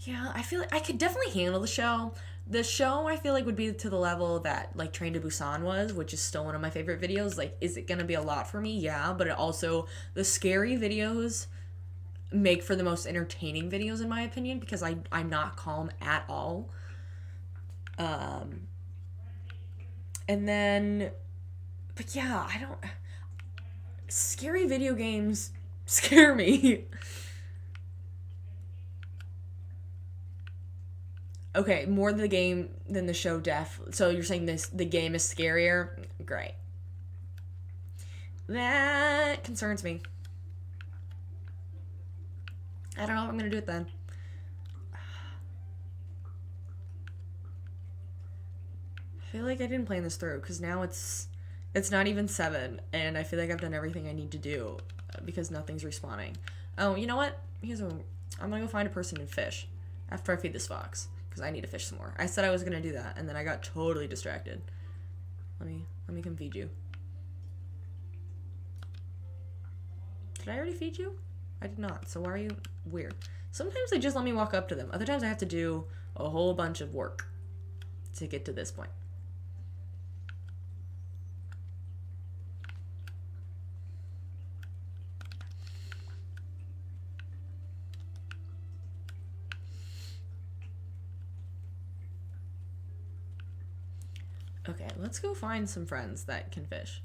Yeah, I feel like I could definitely handle the show. The show, I feel like, would be to the level that, like, Train to Busan was, which is still one of my favorite videos. Like, is it going to be a lot for me? Yeah, but it also, the scary videos make for the most entertaining videos, in my opinion, because I'm not calm at all. And then, but yeah, scary video games scare me. Okay, more the game than the show, so you're saying the game is scarier? Great. That concerns me. I don't know what I'm gonna do with then. I feel like I didn't plan this through, because now it's not even 7, and I feel like I've done everything I need to do because nothing's respawning. Oh, you know what? I'm gonna go find a person and fish after I feed this fox, because I need to fish some more. I said I was gonna do that, and then I got totally distracted. Let me come feed you. Did I already feed you? I did not, so why are you weird? Sometimes they just let me walk up to them. Other times I have to do a whole bunch of work to get to this point. Okay, let's go find some friends that can fish.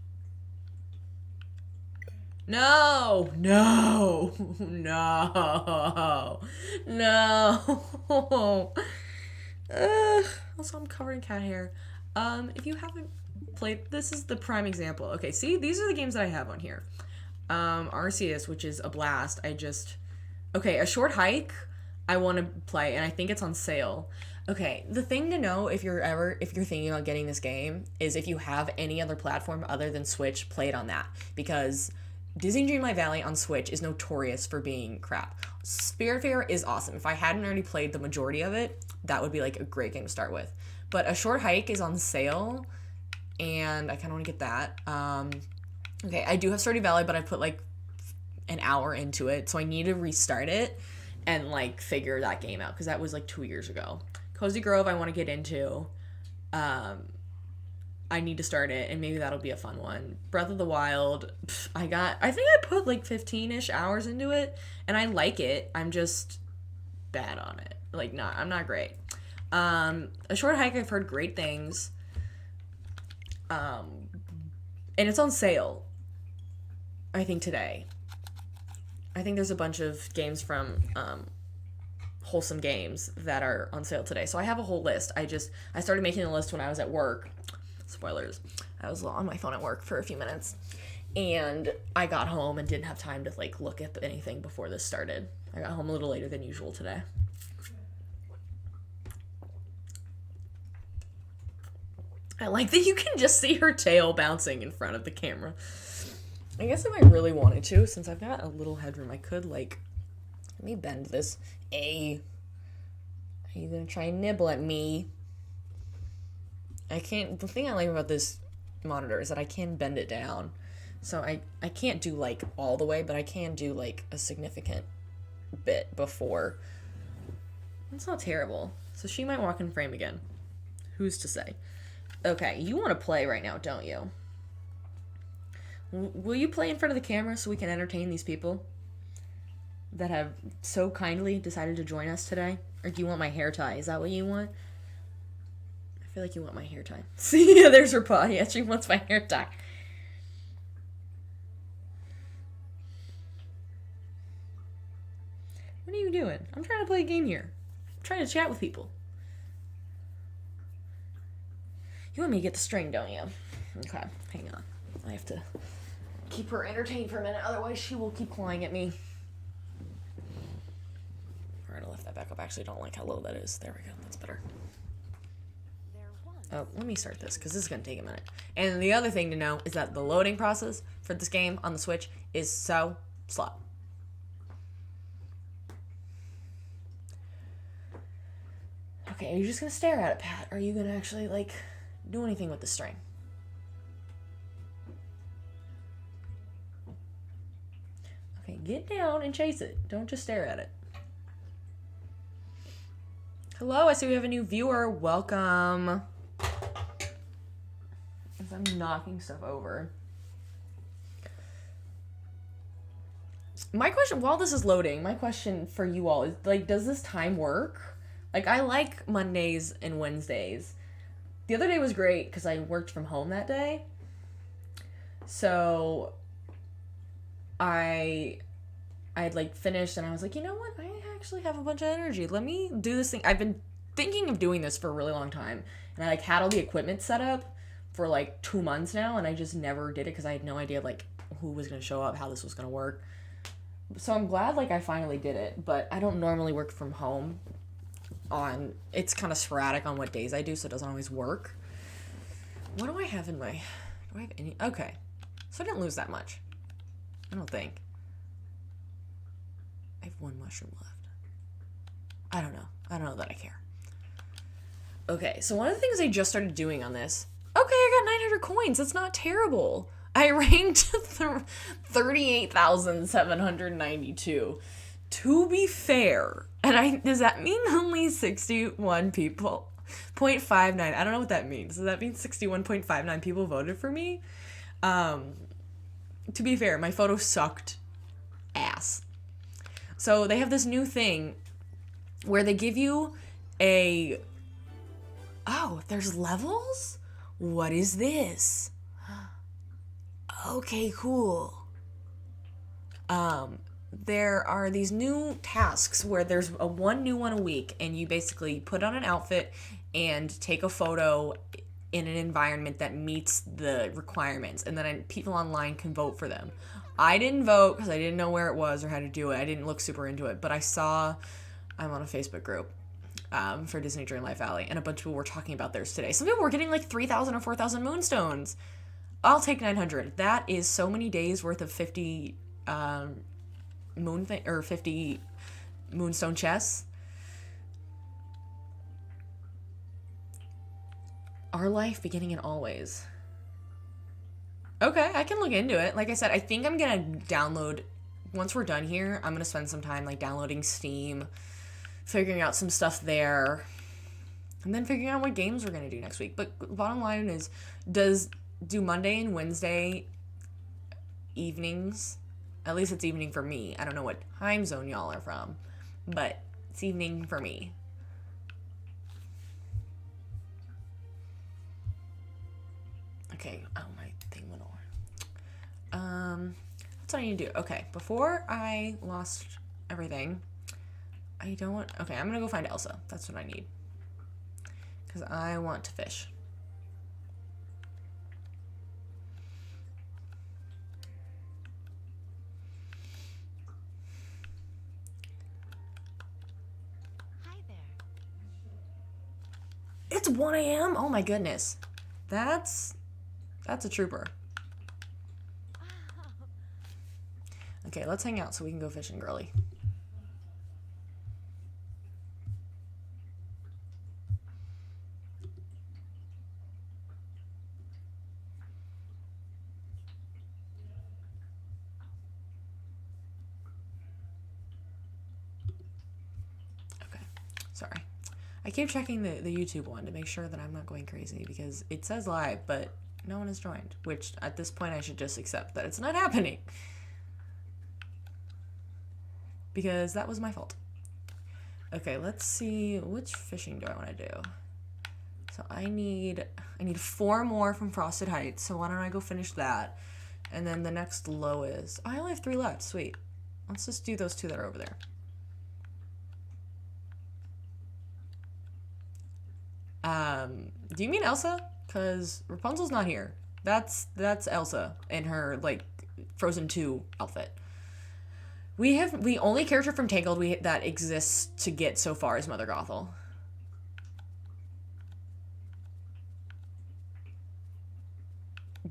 No! No! No! No! Also, I'm covered in cat hair. If you haven't played, this is the prime example. Okay, see? These are the games that I have on here. Arceus, which is a blast. Okay, A Short Hike, I want to play, and I think it's on sale. Okay, the thing to know if you're thinking about getting this game is if you have any other platform other than Switch, play it on that. Because Disney Dreamlight Valley on Switch is notorious for being crap. Spiritfarer is awesome. If I hadn't already played the majority of it, that would be like a great game to start with. But A Short Hike is on sale, and I kind of want to get that. Okay, I do have Stardew Valley, but I put like an hour into it, so I need to restart it and like figure that game out because that was like 2 years ago. Cozy Grove I want to get into. I need to start it, and maybe that'll be a fun one. Breath of the Wild, I think I put like 15-ish hours into it, and I like it. I'm just bad on it. Like, I'm not great. A Short Hike, I've heard great things. And it's on sale, I think, today. I think there's a bunch of games from Wholesome Games that are on sale today. So I have a whole list. I started making a list when I was at work. Spoilers. I was on my phone at work for a few minutes. And I got home and didn't have time to like look at anything before this started. I got home a little later than usual today. I like that you can just see her tail bouncing in front of the camera. I guess if I really wanted to, since I've got a little headroom, I could like, let me bend this. Are you gonna try and nibble at me? I can't, the thing I like about this monitor is that I can bend it down. So I can't do like all the way, but I can do like a significant bit before. That's not terrible. So she might walk in frame again. Who's to say? Okay, you want to play right now, don't you? Will you play in front of the camera so we can entertain these people that have so kindly decided to join us today? Or do you want my hair tie? Is that what you want? I feel like you want my hair tie. See, yeah, there's her paw. Yeah, she wants my hair tie. What are you doing? I'm trying to play a game here. I'm trying to chat with people. You want me to get the string, don't you? Okay, hang on. I have to keep her entertained for a minute, otherwise she will keep clawing at me. Alright, I'll lift that back up. I actually don't like how low that is. There we go, that's better. Oh, let me start this, because this is going to take a minute. And the other thing to know is that the loading process for this game on the Switch is so slow. Okay, are you just going to stare at it, Pat? Or are you going to actually, like, do anything with the string? Okay, get down and chase it. Don't just stare at it. Hello, I see we have a new viewer. Welcome. As I'm knocking stuff over. My question, while this is loading, my question for you all is, like, does this time work? Like, I like Mondays and Wednesdays. The other day was great because I worked from home that day. So I had like finished and I was like, you know what? I actually have a bunch of energy. Let me do this thing. I've been thinking of doing this for a really long time. And I like had all the equipment set up for like 2 months now. And I just never did it because I had no idea like who was going to show up, how this was going to work. So I'm glad like I finally did it. But I don't normally work from home. It's kind of sporadic on what days I do, so it doesn't always work. What do I have in my, do I have any, okay. So I didn't lose that much. I don't think. I have 1 mushroom left. I don't know. I don't know that I care. Okay, so one of the things I just started doing on this, okay, I got 900 coins. That's not terrible. I ranked 38,792. To be fair, and does that mean only 61 people? 0.59. I don't know what that means. Does that mean 61.59 people voted for me? To be fair, my photo sucked ass. So they have this new thing where they give you oh, there's levels? What is this? Okay, cool. There are these new tasks where there's one new one a week, and you basically put on an outfit and take a photo in an environment that meets the requirements, and then people online can vote for them. I didn't vote because I didn't know where it was or how to do it. I didn't look super into it, but I'm on a Facebook group for Disney Dreamlight Valley, and a bunch of people were talking about theirs today. Some people were getting like 3,000 or 4,000 moonstones. I'll take 900. That is so many days worth of 50 50 moonstone chests. Our life beginning and always. Okay, I can look into it. Like I said, I think I'm gonna download, once we're done here, I'm gonna spend some time like downloading Steam, figuring out some stuff there, and then figuring out what games we're gonna do next week. But bottom line is, do Monday and Wednesday evenings, at least it's evening for me. I don't know what time zone y'all are from, but it's evening for me. Okay, oh, my thing went on. That's what I need to do. Okay, before I lost everything, okay, I'm gonna go find Elsa. That's what I need. Because I want to fish. Hi there. It's 1 a.m.? Oh my goodness. That's a trooper. Wow. Okay, let's hang out so we can go fishing, girly. Okay, sorry. I keep checking the YouTube one to make sure that I'm not going crazy because it says live, but no one has joined, which at this point I should just accept that it's not happening. Because that was my fault. Okay, let's see, which fishing do I want to do? So I need 4 more from Frosted Heights, so why don't I go finish that? And then the next lowest, I only have 3 left, sweet. Let's just do those 2 that are over there. Do you mean Elsa? Because Rapunzel's not here. That's Elsa in her, like, Frozen 2 outfit. The only character from Tangled that exists to get so far is Mother Gothel.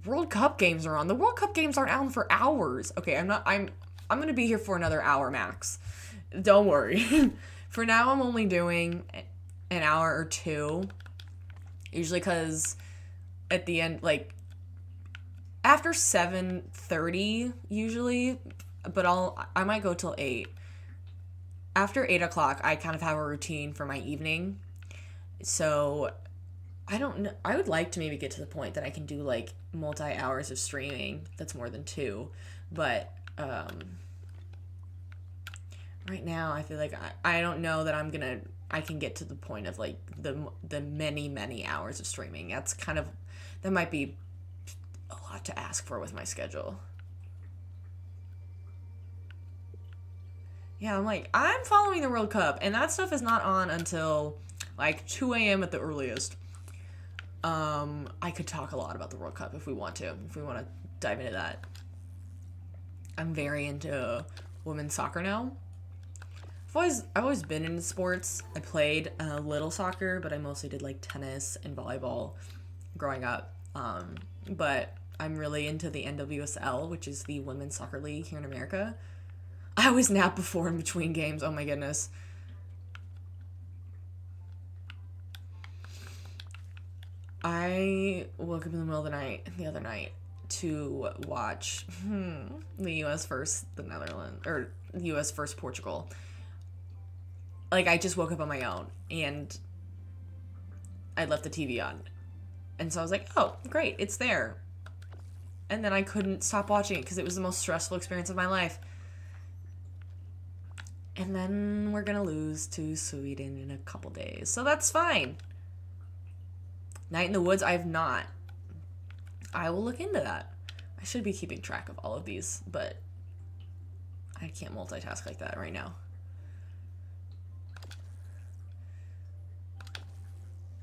World Cup games are on. The World Cup games aren't out for hours. Okay, I'm gonna be here for another hour max. Don't worry. For now, I'm only doing an hour or 2. Usually because at the end, like, after 7:30 usually, but I might go till 8. After 8 o'clock, I kind of have a routine for my evening. So I don't know. I would like to maybe get to the point that I can do like multi-hours of streaming. That's more than 2. But right now, I feel like I don't know that I can get to the point of like the many hours of streaming. That might be a lot to ask for with my schedule. Yeah, I'm following the World Cup, and that stuff is not on until like 2 a.m. at the earliest. I could talk a lot about the World Cup if we want to dive into that. I'm very into women's soccer now. I've always been into sports. I played a little soccer, but I mostly did like tennis and volleyball growing up. But I'm really into the NWSL, which is the women's soccer league here in America. I always nap before and between games. Oh my goodness. I woke up in the middle of the night the other night to watch the U.S. versus the Netherlands, or U.S. versus Portugal. Like, I just woke up on my own, and I left the TV on. And so I was like, oh, great, it's there. And then I couldn't stop watching it because it was the most stressful experience of my life. And then we're going to lose to Sweden in a couple days. So that's fine. Night in the Woods, I have not. I will look into that. I should be keeping track of all of these, but I can't multitask like that right now.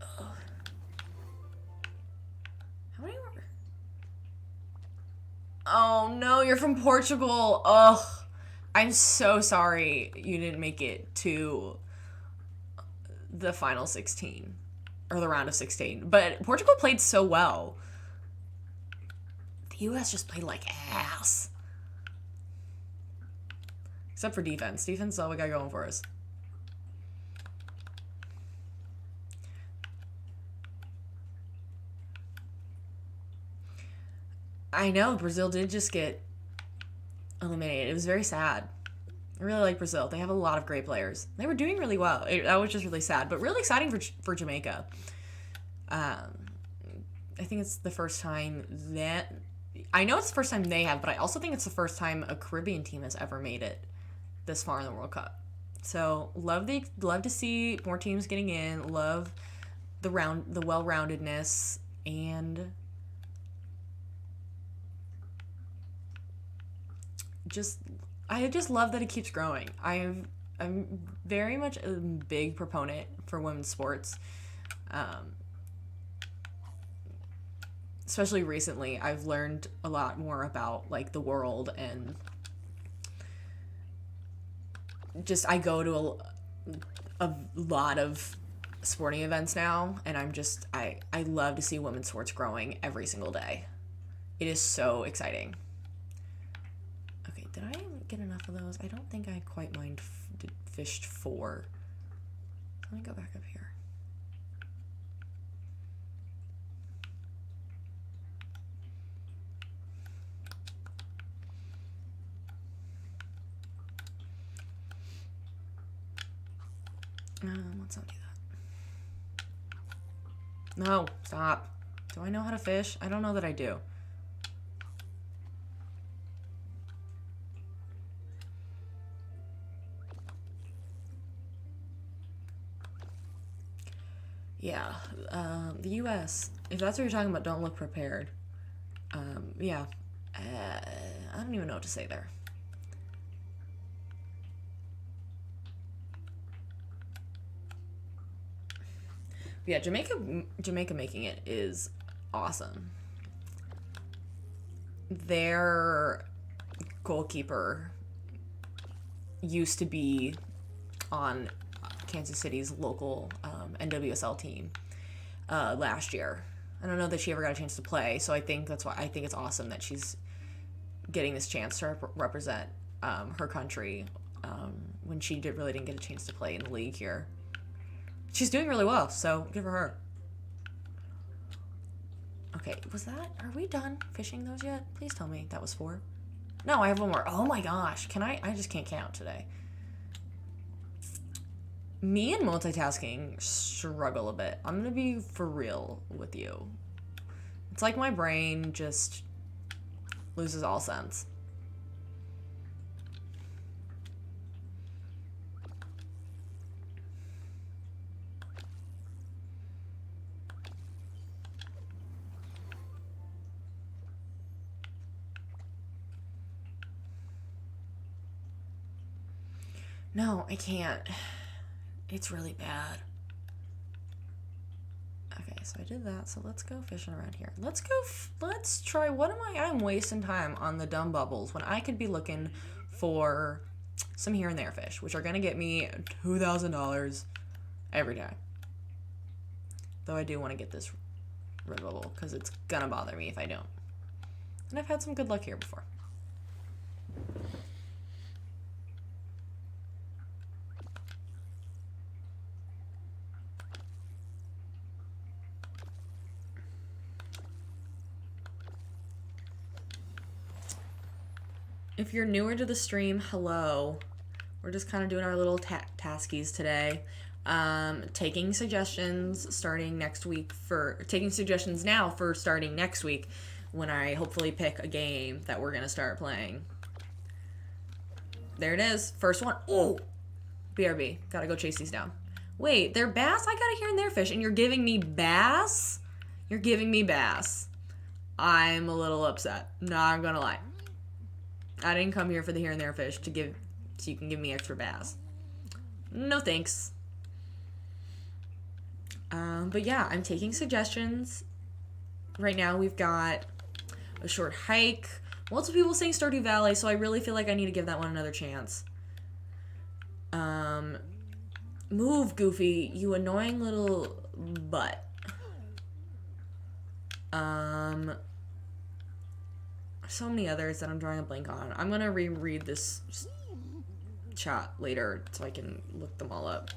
Ugh. How many more? Oh no, you're from Portugal. Ugh. I'm so sorry you didn't make it to the final 16 or the round of 16. But Portugal played so well. The US just played like ass. Except for defense. Defense is all we got going for us. I know, Brazil did just get eliminated. It was very sad. I really like Brazil. They have a lot of great players. They were doing really well. That was just really sad, but really exciting for Jamaica. I think it's the first time that... I know it's the first time they have, but I also think it's the first time a Caribbean team has ever made it this far in the World Cup. So love to see more teams getting in. Love the well-roundedness, and I just love that it keeps growing. I'm very much a big proponent for women's sports. Especially recently, I've learned a lot more about like the world, and just I go to a lot of sporting events now, and I love to see women's sports growing every single day. It is so exciting. Okay, did I get enough of those? I don't think I quite fished 4. Let me go back up here. Let's not do that. No, stop. Do I know how to fish? I don't know that I do. Yeah, the U.S., if that's what you're talking about, don't look prepared. Yeah, I don't even know what to say there. Yeah, Jamaica making it is awesome. Their goalkeeper used to be on Kansas City's local NWSL team last year. I don't know that she ever got a chance to play, so I think that's why I think it's awesome that she's getting this chance to represent her country when she really didn't get a chance to play in the league here. She's doing really well, so good for her. Okay, are we done fishing those yet? Please tell me that was 4. No, I have 1 more. Oh my gosh, I just can't count today. Me and multitasking struggle a bit. I'm gonna be for real with you. It's like my brain just loses all sense. No, I can't. It's really bad. Okay, so I did that. So let's go fishing around here. Let's try. I'm wasting time on the dumb bubbles when I could be looking for some here and there fish, which are going to get me $2,000 every day. Though I do want to get this red bubble because it's going to bother me if I don't. And I've had some good luck here before. If you're newer to the stream, hello. We're just kind of doing our little taskies today. Taking suggestions starting next week taking suggestions now for starting next week when I hopefully pick a game that we're going to start playing. There it is. First one. Oh, BRB. Gotta go chase these down. Wait, they're bass? I got a here and there fish, and you're giving me bass? You're giving me bass. I'm a little upset. Not gonna lie. I didn't come here for the here and there fish to give, so you can give me extra bass. No thanks. But yeah, I'm taking suggestions. Right now we've got a short hike. Lots of people saying Stardew Valley, so I really feel like I need to give that one another chance. Move, Goofy, you annoying little butt. So many others that I'm drawing a blank on. I'm gonna reread this chat later so I can look them all up.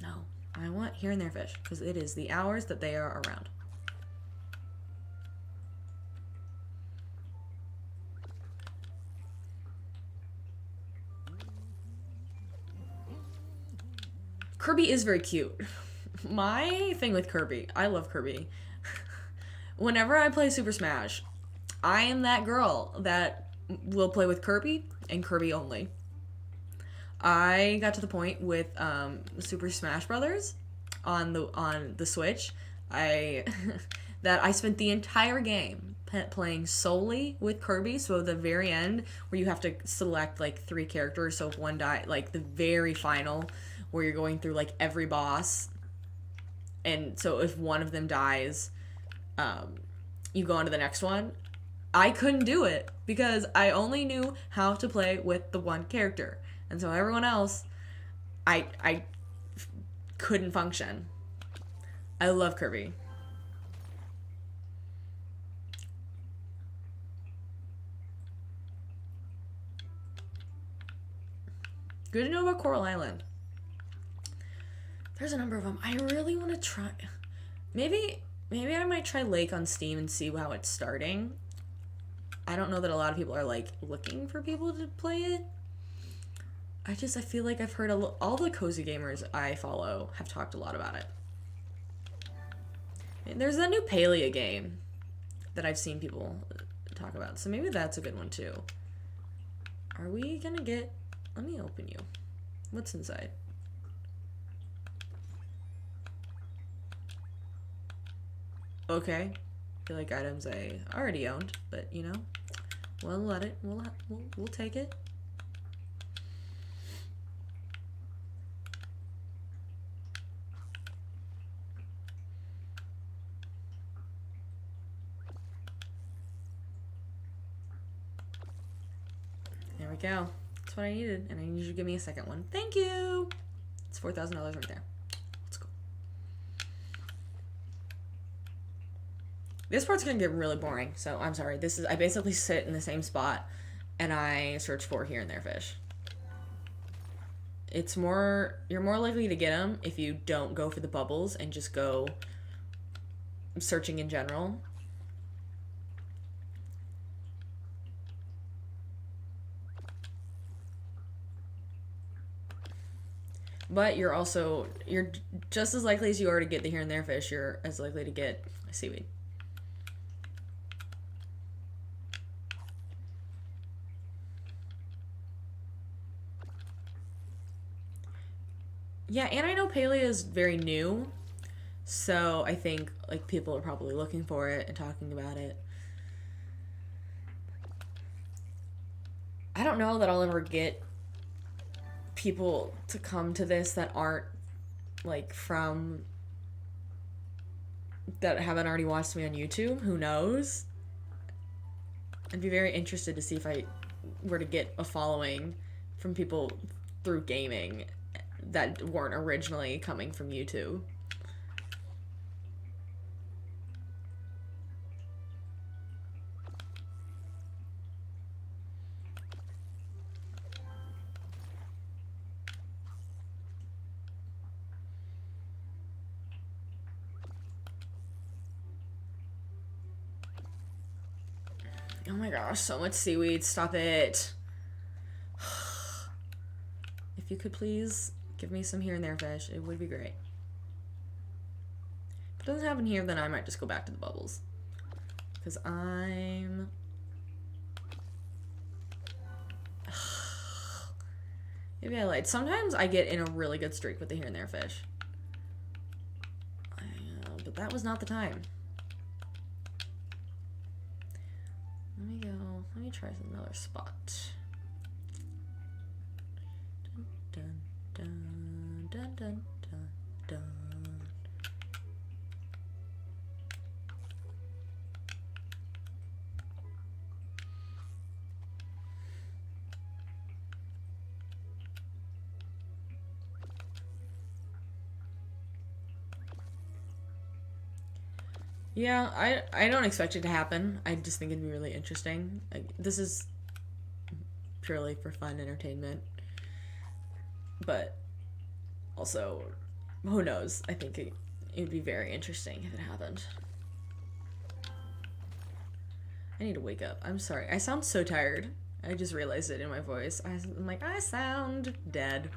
No, I want here and there fish because it is the hours that they are around. Kirby is very cute. My thing with Kirby, I love Kirby. Whenever I play Super Smash, I am that girl that will play with Kirby and Kirby only. I got to the point with Super Smash Brothers on the Switch. That I spent the entire game playing solely with Kirby. So at the very end, where you have to select like 3 characters, so if one die, like the very final, where you're going through like every boss, and so if one of them dies, you go on to the next one. I couldn't do it because I only knew how to play with the one character, and so everyone else, I couldn't function. I love Kirby. Good to know about Coral Island. There's a number of them. I really want to try. Maybe I might try Lake on Steam and see how it's starting. I don't know that a lot of people are like looking for people to play it. I feel like I've heard all the cozy gamers I follow have talked a lot about it. And there's that new Palia game that I've seen people talk about, so maybe that's a good one too. Are we gonna get? Let me open you. What's inside? Okay. I feel like items I already owned, but you know, we'll let it. We'll take it. There we go. That's what I needed, and I need you to give me a second one. Thank you. It's $4,000 right there. Let's go. This part's gonna get really boring, so I'm sorry. I basically sit in the same spot and I search for here and there fish. You're more likely to get them if you don't go for the bubbles and just go searching in general. But you're just as likely as you are to get the here and there fish, you're as likely to get seaweed. Yeah, and I know Palea is very new, so I think like people are probably looking for it and talking about it. I don't know that I'll ever get people to come to this that aren't like that haven't already watched me on YouTube. Who knows? I'd be very interested to see if I were to get a following from people through gaming that weren't originally coming from YouTube. Oh my gosh, so much seaweed. Stop it. If you could please give me some here and there fish, it would be great. If it doesn't happen here, then I might just go back to the bubbles. Because I'm... Maybe I lied. Sometimes I get in a really good streak with the here and there fish. but that was not the time. Let me go. Let me try another spot. Dun, dun, dun, dun, dun, dun. Yeah, I don't expect it to happen. I just think it'd be really interesting. Like, this is purely for fun entertainment. But also, who knows? I think it would be very interesting if it happened. I need to wake up. I'm sorry. I sound so tired. I just realized it in my voice. I'm like, I sound dead.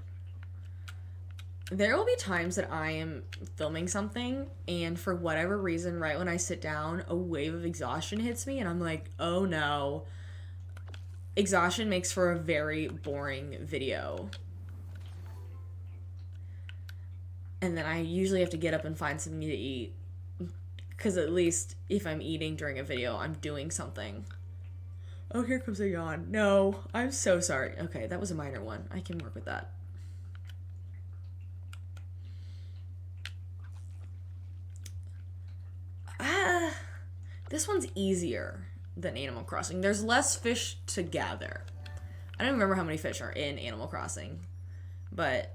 There will be times that I am filming something, and for whatever reason, right when I sit down, a wave of exhaustion hits me, and I'm like, oh no. Exhaustion makes for a very boring video. And then I usually have to get up and find something to eat. Because at least if I'm eating during a video, I'm doing something. Oh, here comes a yawn. No, I'm so sorry. Okay, that was a minor one. I can work with that. This one's easier than Animal Crossing. There's less fish to gather. I don't remember how many fish are in Animal Crossing, but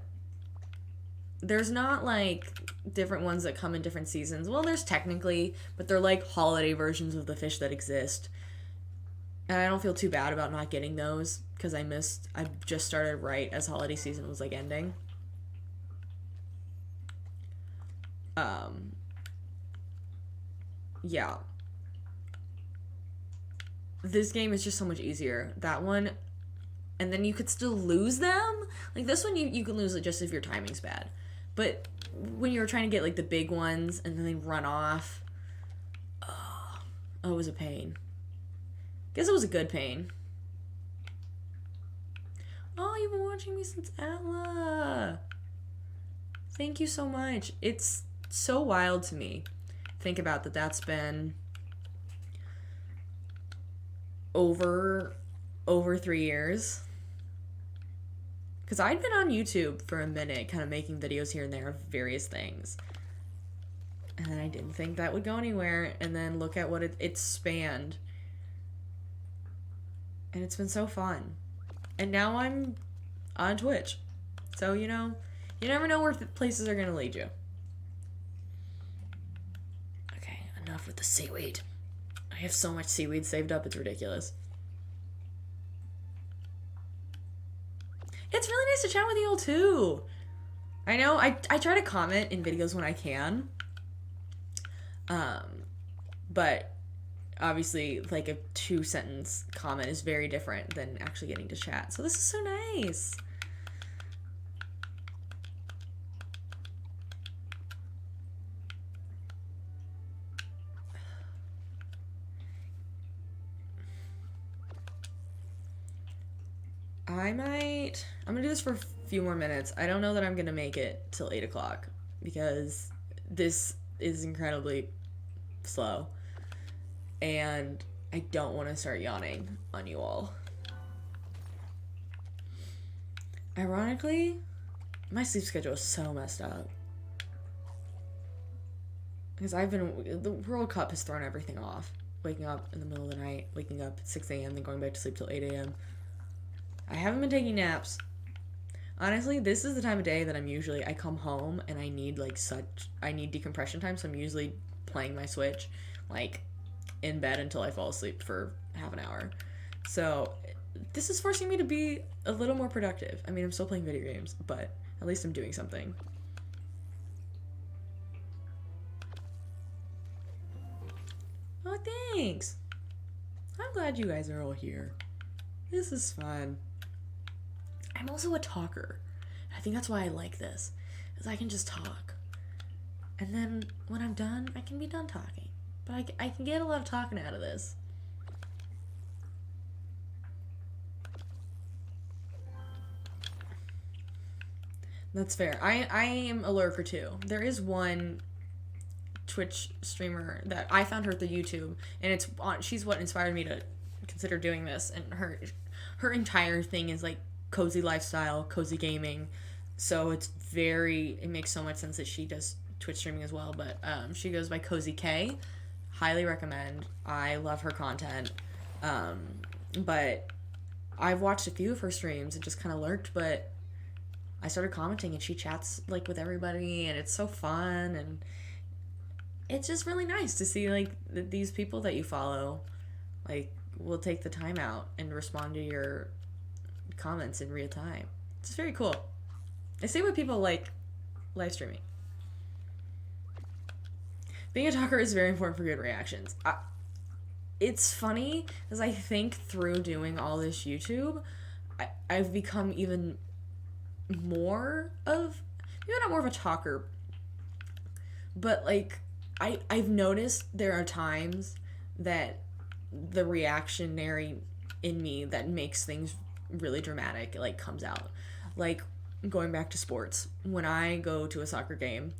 there's not like different ones that come in different seasons. Well, there's technically, but they're like holiday versions of the fish that exist. And I don't feel too bad about not getting those because I just started right as holiday season was like ending. Yeah. This game is just so much easier. That one, and then you could still lose them. Like this one, you can lose it just if your timing's bad. But when you were trying to get like the big ones and then they run off, oh, it was a pain. Guess it was a good pain. Oh, you've been watching me since Atla. Thank you so much. It's so wild to me. Think about that. That's been over 3 years. Because I'd been on YouTube for a minute, kind of making videos here and there of various things. And then I didn't think that would go anywhere. And then look at what it spanned. And it's been so fun. And now I'm on Twitch. So, you know, you never know where places are going to lead you. Okay, enough with the seaweed. I have so much seaweed saved up, it's ridiculous. It's really nice to chat with you all too. I know, I try to comment in videos when I can. But obviously, like a 2-sentence comment is very different than actually getting to chat. So this is so nice. I'm gonna do this for a few more minutes. I don't know that I'm gonna make it till 8 o'clock because this is incredibly slow. And I don't want to start yawning on you all. Ironically, my sleep schedule is so messed up. Because the World Cup has thrown everything off. Waking up in the middle of the night, waking up at 6 a.m., then going back to sleep till 8 a.m. I haven't been taking naps. Honestly, this is the time of day that I come home and I need decompression time, so I'm usually playing my Switch, like, in bed until I fall asleep for half an hour. So this is forcing me to be a little more productive. I mean, I'm still playing video games, but at least I'm doing something. Oh, thanks. I'm glad you guys are all here. This is fun. I'm also a talker. I think that's why I like this, is I can just talk. And then when I'm done, I can be done talking. But I can get a lot of talking out of this. That's fair. I am a lurker too. There is one Twitch streamer that I found her through YouTube, and she's what inspired me to consider doing this. And her entire thing is like cozy lifestyle, cozy gaming. So it makes so much sense that she does Twitch streaming as well. But she goes by Cozy K. Highly recommend. I love her content. But I've watched a few of her streams and just kind of lurked, but I started commenting, and she chats like with everybody, and it's so fun, and it's just really nice to see like these people that you follow like will take the time out and respond to your comments in real time. It's very cool. I see why people like live streaming. Being a talker is very important for good reactions. It's funny as I think through doing all this YouTube, I've become even more of, maybe not more of a talker, but like I've noticed there are times that the reactionary in me that makes things really dramatic like comes out. Like going back to sports, when I go to a soccer game,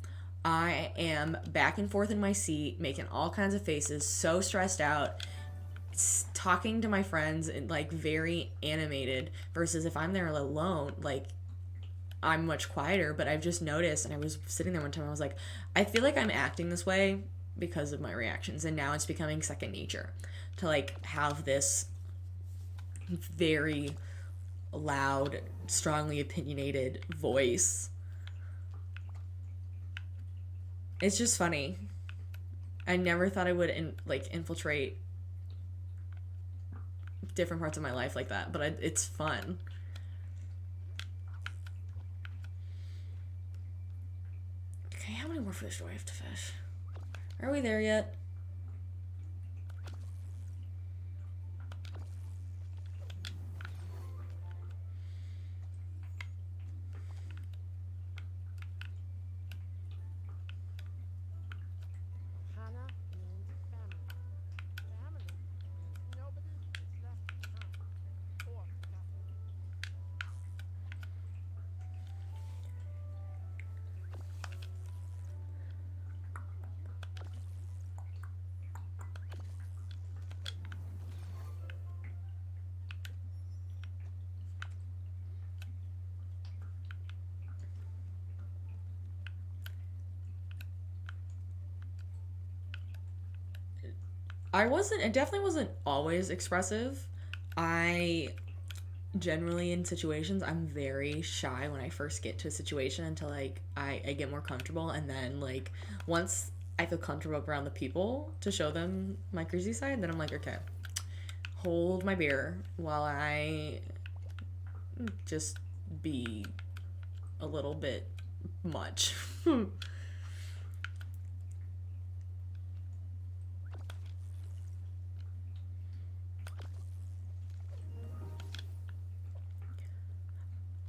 I am back and forth in my seat making all kinds of faces, so stressed out, talking to my friends and like very animated, versus if I'm there alone, like I'm much quieter. But I've just noticed, and I was sitting there one time, I was like, I feel like I'm acting this way because of my reactions, and now it's becoming second nature to like have this very loud, strongly opinionated voice. It's just funny. I never thought I would infiltrate different parts of my life like that, but it's fun. Okay, how many more fish do I have to fish? Are we there yet? Hana means family. Family. Nobody is left behind or forgotten. I definitely wasn't always expressive. I generally in situations, I'm very shy when I first get to a situation until like I get more comfortable, and then like once I feel comfortable around the people to show them my crazy side, then I'm like, okay, hold my beer while I just be a little bit much.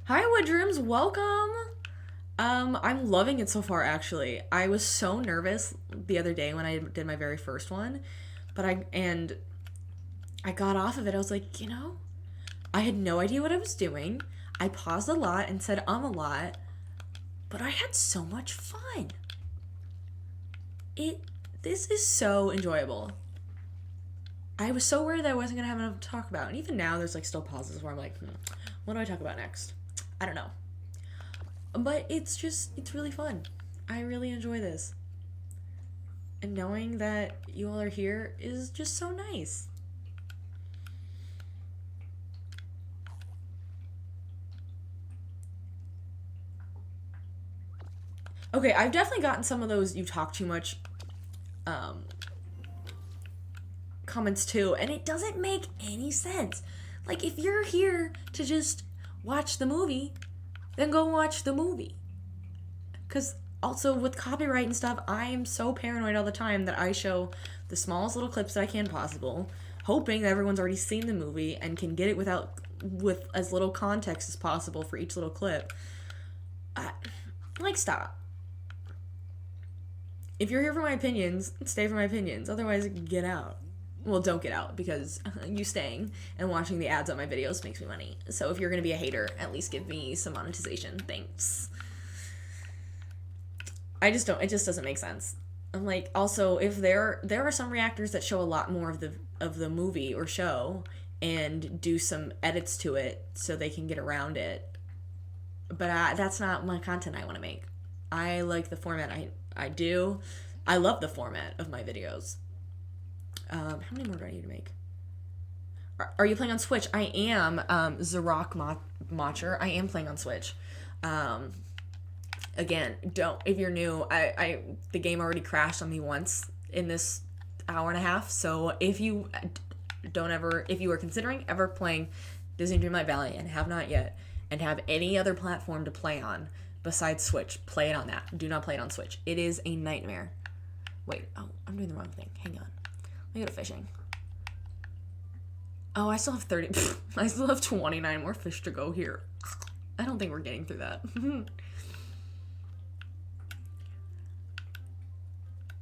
Hi, Woodrooms, welcome. I'm loving it so far, actually. I was so nervous the other day when I did my very first one, but I got off of it. I was like, I had no idea what I was doing. I paused a lot and said a lot, but I had so much fun. This is so enjoyable. I was so worried that I wasn't gonna have enough to talk about, and even now there's like still pauses where I'm like, what do I talk about next? I don't know. But it's really fun. I really enjoy this. And knowing that you all are here is just so nice. Okay, I've definitely gotten some of those "you talk too much" comments too, and it doesn't make any sense. Like, if you're here to just watch the movie, then go watch the movie. Because also with copyright and stuff, I am so paranoid all the time that I show the smallest little clips that I can possible, hoping that everyone's already seen the movie and can get it with as little context as possible for each little clip. Stop. If you're here for my opinions, stay for my opinions. Otherwise, get out. Well, don't get out, because you staying and watching the ads on my videos makes me money. So if you're going to be a hater, at least give me some monetization. Thanks. It just doesn't make sense. I'm like, also, if there are some reactors that show a lot more of the movie or show and do some edits to it so they can get around it. But that's not my content I want to make. I like the format I do. I love the format of my videos. How many more do I need to make? Are you playing on Switch? I am. Zarok Motcher. I am playing on Switch. Again, don't, if you're new, the game already crashed on me once in this hour and a half. So if you are considering ever playing Disney Dreamlight Valley and have not yet, and have any other platform to play on besides Switch, play it on that. Do not play it on Switch. It is a nightmare. Wait, oh, I'm doing the wrong thing. Hang on. Let me go to fishing. Oh, I still have 30. I still have 29 more fish to go here. I don't think we're getting through that.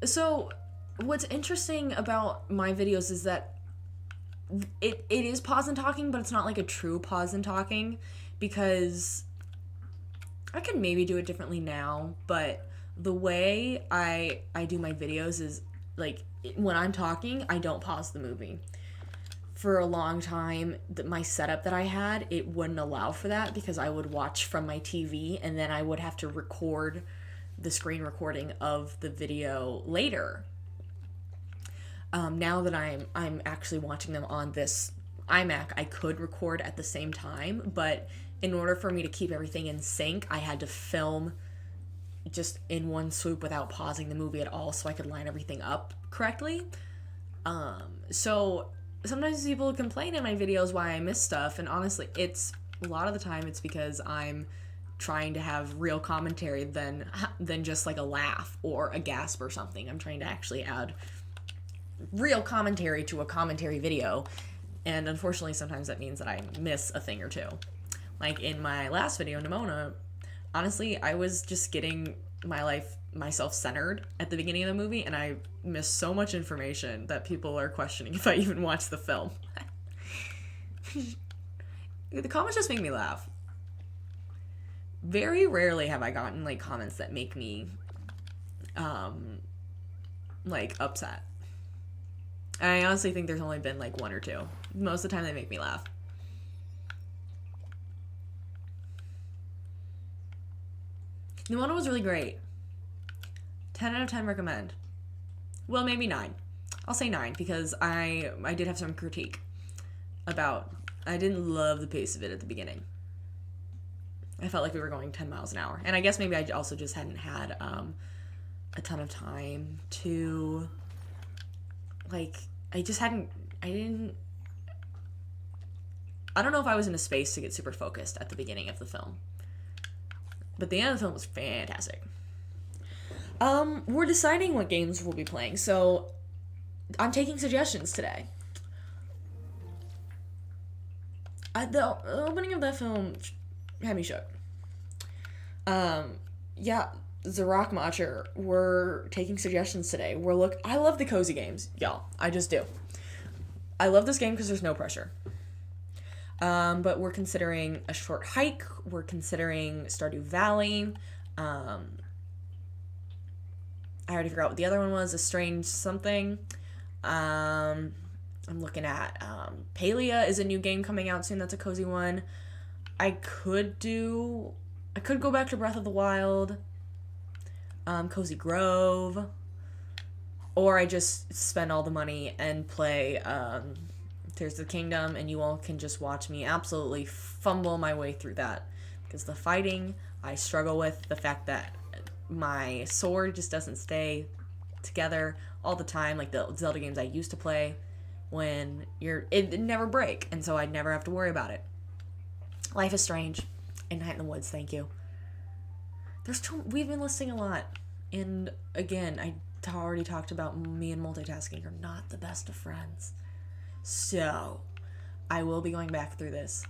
So, what's interesting about my videos is that it is pause and talking, but it's not like a true pause and talking, because I could maybe do it differently now, but the way I do my videos is, like, when I'm talking, I don't pause the movie. For a long time, my setup that I had, it wouldn't allow for that, because I would watch from my TV and then I would have to record the screen recording of the video later. Now that I'm actually watching them on this iMac, I could record at the same time, but in order for me to keep everything in sync, I had to film just in one swoop without pausing the movie at all so I could line everything up correctly. So sometimes people complain in my videos why I miss stuff, and honestly, it's a lot of the time it's because I'm trying to have real commentary than just like a laugh or a gasp or something. I'm trying to actually add real commentary to a commentary video, and unfortunately sometimes that means that I miss a thing or two. Like in my last video, Nimona, honestly, I was just getting myself centered at the beginning of the movie, and I missed so much information that people are questioning if I even watched the film. The comments just make me laugh. Very rarely have I gotten like comments that make me like upset. I honestly think there's only been like one or two. Most of the time they make me laugh. Nimona was really great. 10 out of 10 recommend. Well, maybe 9. I'll say 9 because I did have some critique about, I didn't love the pace of it at the beginning. I felt like we were going 10 miles an hour. And I guess maybe I also just hadn't had a ton of time to, like, I don't know if I was in a space to get super focused at the beginning of the film. But the end of the film was fantastic. We're deciding what games we'll be playing, so I'm taking suggestions today. The opening of that film had me shook. Yeah, Zarok Motcher, we're taking suggestions today. I love the cozy games, y'all. I just do. I love this game because there's no pressure. But we're considering A Short Hike. We're considering Stardew Valley. I already forgot what the other one was. A Strange Something. I'm looking at Palia is a new game coming out soon. That's a cozy one. I could go back to Breath of the Wild. Cozy Grove. Or I just spend all the money and play Tears of the Kingdom, and you all can just watch me absolutely fumble my way through that. Because the fighting, I struggle with. The fact that my sword just doesn't stay together all the time, like the Zelda games I used to play, when it never break, and so I'd never have to worry about it. Life is Strange and Night in the Woods, thank you. We've been listing a lot, and again, I already talked about me and multitasking are not the best of friends. So, I will be going back through this.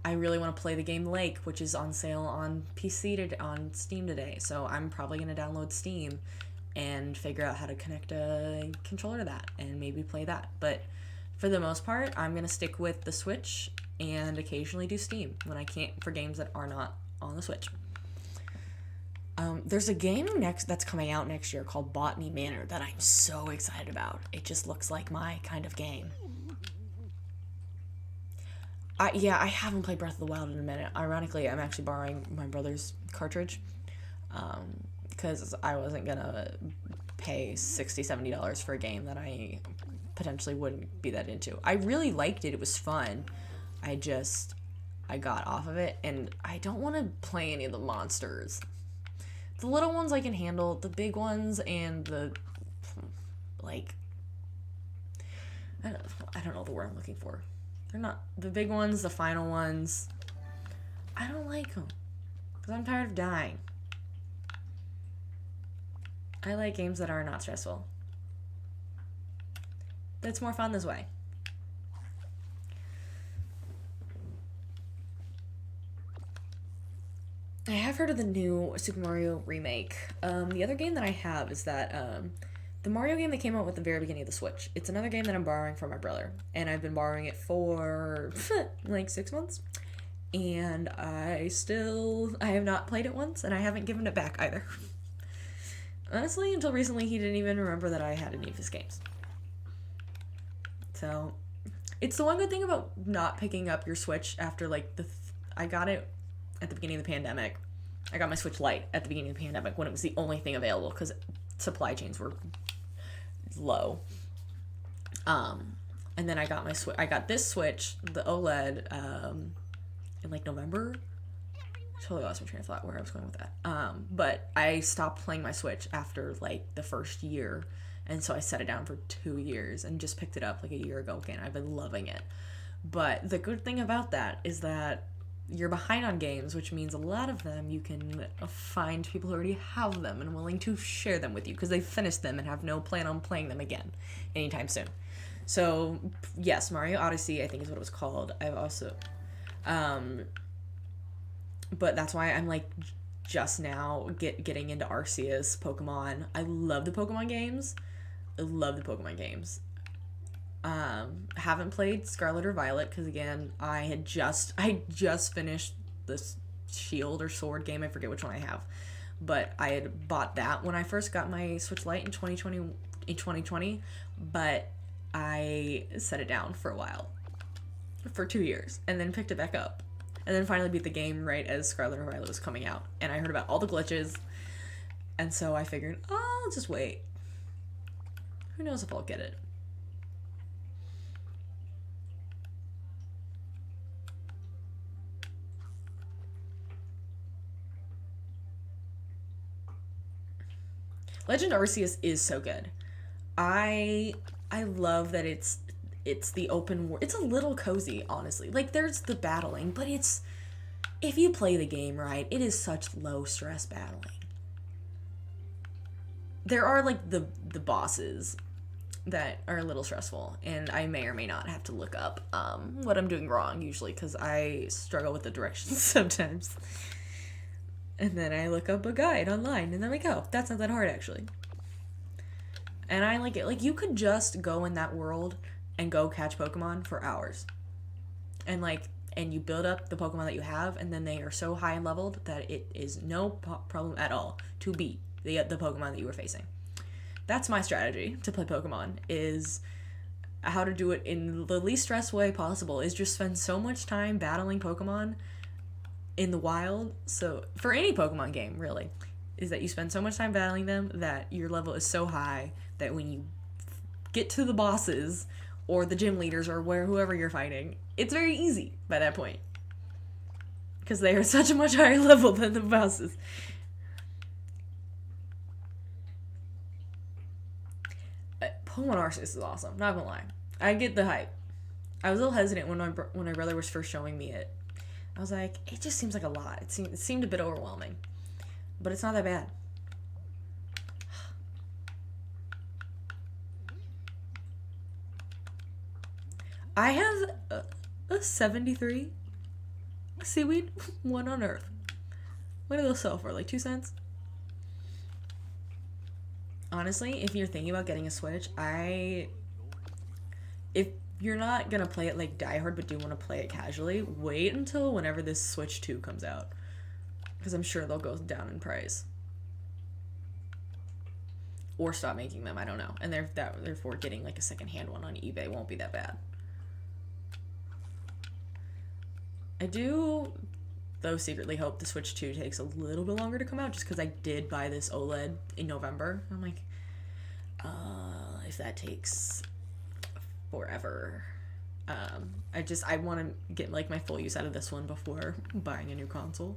I really want to play the game Lake, which is on sale on PC on Steam today. So I'm probably going to download Steam and figure out how to connect a controller to that and maybe play that. But for the most part, I'm going to stick with the Switch and occasionally do Steam when I can't, for games that are not on the Switch. There's a game that's coming out next year called Botany Manor that I'm so excited about. It just looks like my kind of game. I haven't played Breath of the Wild in a minute. Ironically, I'm actually borrowing my brother's cartridge because I wasn't gonna pay $60-$70 for a game that I potentially wouldn't be that into. I really liked it. It was fun. I got off of it, and I don't want to play any of the monsters. The little ones I can handle. The big ones and the like, I don't know the word I'm looking for. They're not the big ones, the final ones. I don't like them because I'm tired of dying. I like games that are not stressful. It's more fun this way. I have heard of the new Super Mario remake. The other game that I have is that the Mario game that came out with the very beginning of the Switch. It's another game that I'm borrowing from my brother, and I've been borrowing it for like 6 months, and I have not played it once, and I haven't given it back either. Honestly, until recently, he didn't even remember that I had any of his games. So, it's the one good thing about not picking up your Switch after like I got it at the beginning of the pandemic. I got my Switch Lite at the beginning of the pandemic when it was the only thing available because supply chains were low. And then I got I got this Switch, the OLED, in like November. Totally lost my train of thought where I was going with that. But I stopped playing my Switch after like the first year, and so I set it down for 2 years and just picked it up like a year ago again. I've been loving it. But the good thing about that is that you're behind on games, which means a lot of them you can find people who already have them and willing to share them with you because they've finished them and have no plan on playing them again anytime soon. So, yes, Mario Odyssey, I think is what it was called. I've also... but that's why I'm like just now getting into Arceus, Pokemon. I love the Pokemon games. Haven't played Scarlet or Violet because again I just finished this Shield or Sword game. I forget which one I have, but I had bought that when I first got my Switch Lite in 2020, but I set it down for a while, for 2 years, and then picked it back up, and then finally beat the game right as Scarlet or Violet was coming out, and I heard about all the glitches, and so I figured, oh, I'll just wait. Who knows if I'll get it. Legend Arceus is so good. I love that it's the open world. It's a little cozy, honestly. Like there's the battling, but it's if you play the game right, it is such low stress battling. There are like the bosses that are a little stressful, and I may or may not have to look up what I'm doing wrong usually because I struggle with the directions sometimes. And then I look up a guide online, and then we go. That's not that hard, actually. And I like it. Like, you could just go in that world and go catch Pokemon for hours. And, and you build up the Pokemon that you have, and then they are so high and leveled that it is no problem at all to beat the Pokemon that you were facing. That's my strategy to play Pokemon, is how to do it in the least stress way possible, is just spend so much time battling Pokemon in the wild. So for any Pokemon game really, is that you spend so much time battling them that your level is so high that when you get to the bosses or the gym leaders or whoever you're fighting, it's very easy by that point because they are such a much higher level than the bosses. Pokemon Arceus is awesome, not gonna lie. I get the hype. I was a little hesitant when my brother was first showing me it. I was like, it just seems like a lot. It seemed a bit overwhelming. But it's not that bad. I have a 73 seaweed, one on Earth. What do those sell for? Like 2 cents? Honestly, if you're thinking about getting a Switch, if you're not gonna play it like diehard but do want to play it casually, wait until whenever this Switch 2 comes out, because I'm sure they'll go down in price. or stop making them. I don't know. And therefore getting like a secondhand one on eBay won't be that bad. I do, though, secretly hope the Switch 2 takes a little bit longer to come out, just because I did buy this OLED in November. I'm like, if that takes forever. I want to get like my full use out of this one before buying a new console.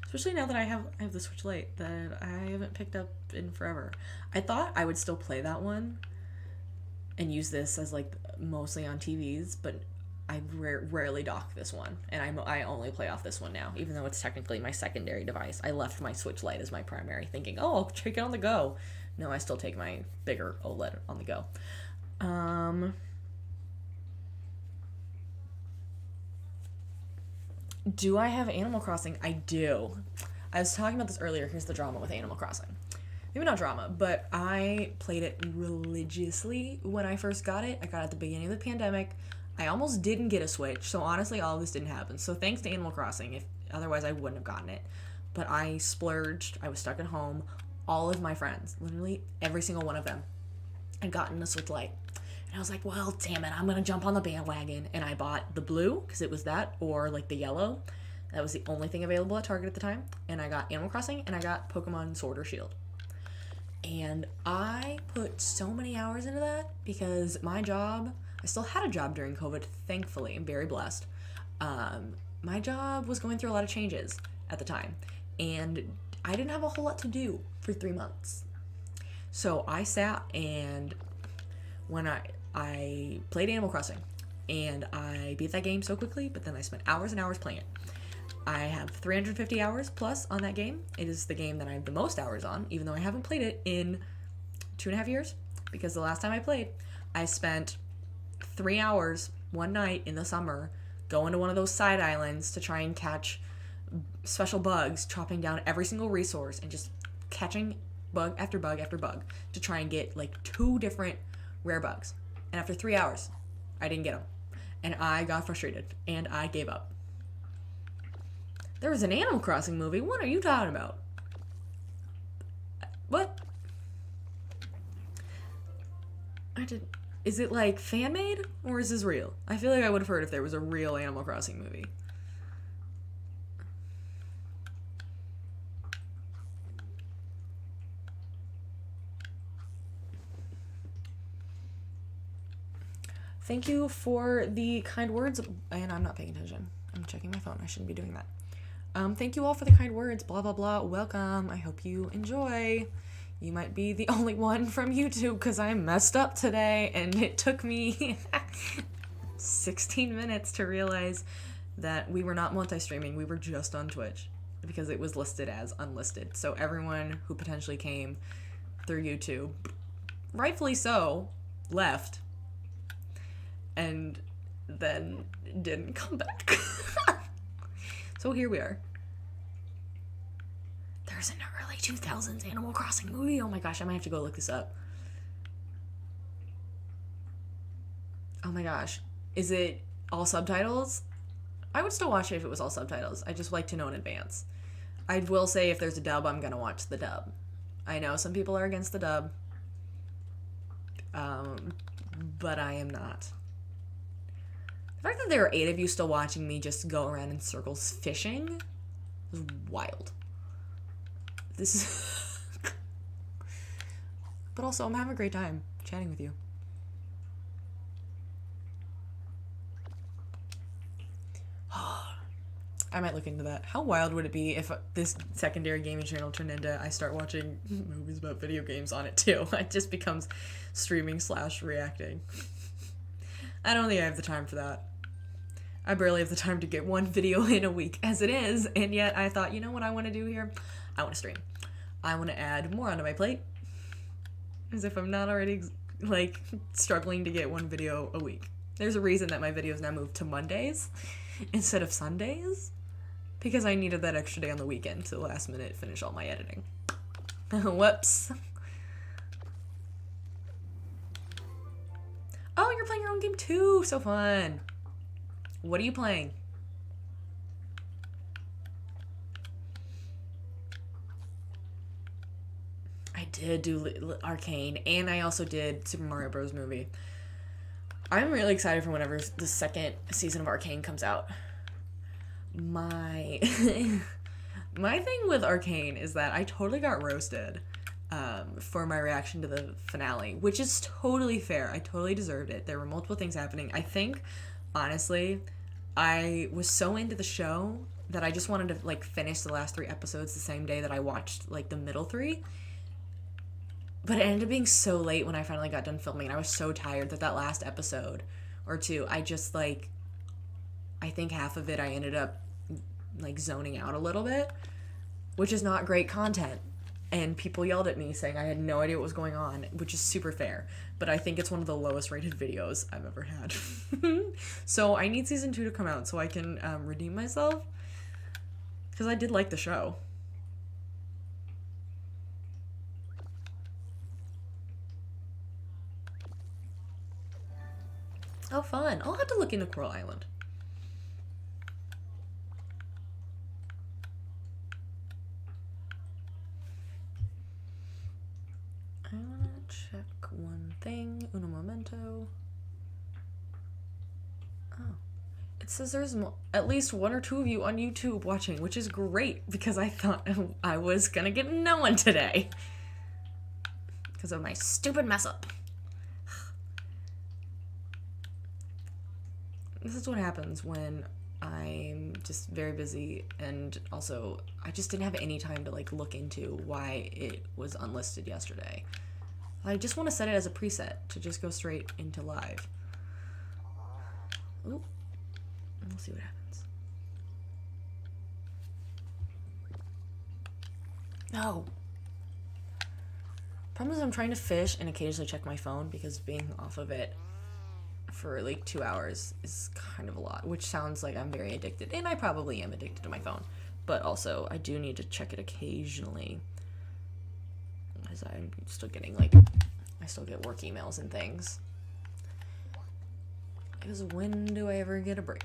Especially now that I have the Switch Lite that I haven't picked up in forever. I thought I would still play that one and use this as like mostly on TVs, but I rarely dock this one, and I only play off this one now, even though it's technically my secondary device. I left my Switch Lite as my primary, thinking, oh, I'll take it on the go. No, I still take my bigger OLED on the go. Do I have Animal Crossing? I do. I was talking about this earlier. Here's the drama with Animal Crossing. Maybe not drama, but I played it religiously when I first got it. I got it at the beginning of the pandemic. I almost didn't get a Switch, so honestly, all of this didn't happen. So thanks to Animal Crossing, otherwise I wouldn't have gotten it. But I splurged. I was stuck at home. All of my friends, literally every single one of them, had gotten a Switch Lite. And I was like, well, damn it, I'm going to jump on the bandwagon. And I bought the blue, because it was that, or like the yellow. That was the only thing available at Target at the time. And I got Animal Crossing, and I got Pokemon Sword or Shield. And I put so many hours into that because my job, I still had a job during COVID, thankfully. I'm very blessed. My job was going through a lot of changes at the time. And I didn't have a whole lot to do for 3 months. So I sat and when I played Animal Crossing, and I beat that game so quickly, but then I spent hours and hours playing it. I have 350 hours plus on that game. It is the game that I have the most hours on, even though I haven't played it in 2.5 years, because the last time I played, I spent 3 hours one night in the summer going to one of those side islands to try and catch special bugs, chopping down every single resource and just catching bug after bug after bug to try and get like 2 different rare bugs. And after 3 hours, I didn't get them. And I got frustrated and I gave up. There was an Animal Crossing movie. What are you talking about? What? Is it like fan made or is this real? I feel like I would have heard if there was a real Animal Crossing movie. Thank you for the kind words, and I'm not paying attention. I'm checking my phone. I shouldn't be doing that. Thank you all for the kind words, blah, blah, blah. Welcome. I hope you enjoy. You might be the only one from YouTube because I messed up today, and it took me 16 minutes to realize that we were not multi-streaming. We were just on Twitch because it was listed as unlisted. So everyone who potentially came through YouTube, rightfully so, left and then didn't come back. So here we are. There's an early 2000s Animal Crossing movie. Oh my gosh, I might have to go look this up. Oh my gosh. Is it all subtitles? I would still watch it if it was all subtitles. I just like to know in advance. I will say if there's a dub, I'm gonna watch the dub. I know some people are against the dub. But I am not. The fact that there are 8 of you still watching me just go around in circles fishing is wild. This is... But also, I'm having a great time chatting with you. I might look into that. How wild would it be if this secondary gaming channel turned into I start watching movies about video games on it too? It just becomes streaming/reacting. I don't think I have the time for that. I barely have the time to get one video in a week as it is, and yet I thought, you know what I want to do here? I want to stream. I want to add more onto my plate. As if I'm not already, like, struggling to get one video a week. There's a reason that my videos now move to Mondays instead of Sundays, because I needed that extra day on the weekend to last minute finish all my editing. Whoops. Oh, you're playing your own game too! So fun! What are you playing? I do. did do Arcane, and I also did Super Mario Bros. Movie. I'm really excited for whenever the second season of Arcane comes out. My my thing with Arcane is that I totally got roasted for my reaction to the finale, which is totally fair. I totally deserved it. There were multiple things happening. I think, honestly, I was so into the show that I just wanted to like finish the last 3 episodes the same day that I watched like the middle 3. But it ended up being so late when I finally got done filming, and I was so tired that last episode or 2, I just like, I think half of it I ended up like zoning out a little bit, which is not great content. And people yelled at me saying I had no idea what was going on, which is super fair. But I think it's one of the lowest rated videos I've ever had. So I need season 2 to come out so I can redeem myself. Because I did like the show. Oh, fun. I'll have to look into Coral Island. I want to check one thing. Uno momento. Oh. It says there's at least 1 or 2 of you on YouTube watching, which is great because I thought I was gonna get no one today. Because of my stupid mess up. This is what happens when I'm just very busy, and also I just didn't have any time to like look into why it was unlisted yesterday. I just want to set it as a preset to just go straight into live. Ooh. We'll see what happens. No. Problem is I'm trying to fish and occasionally check my phone because being off of it for like 2 hours is kind of a lot, which sounds like I'm very addicted, and I probably am addicted to my phone, but also I do need to check it occasionally because I'm still getting like, I still get work emails and things. Because when do I ever get a break?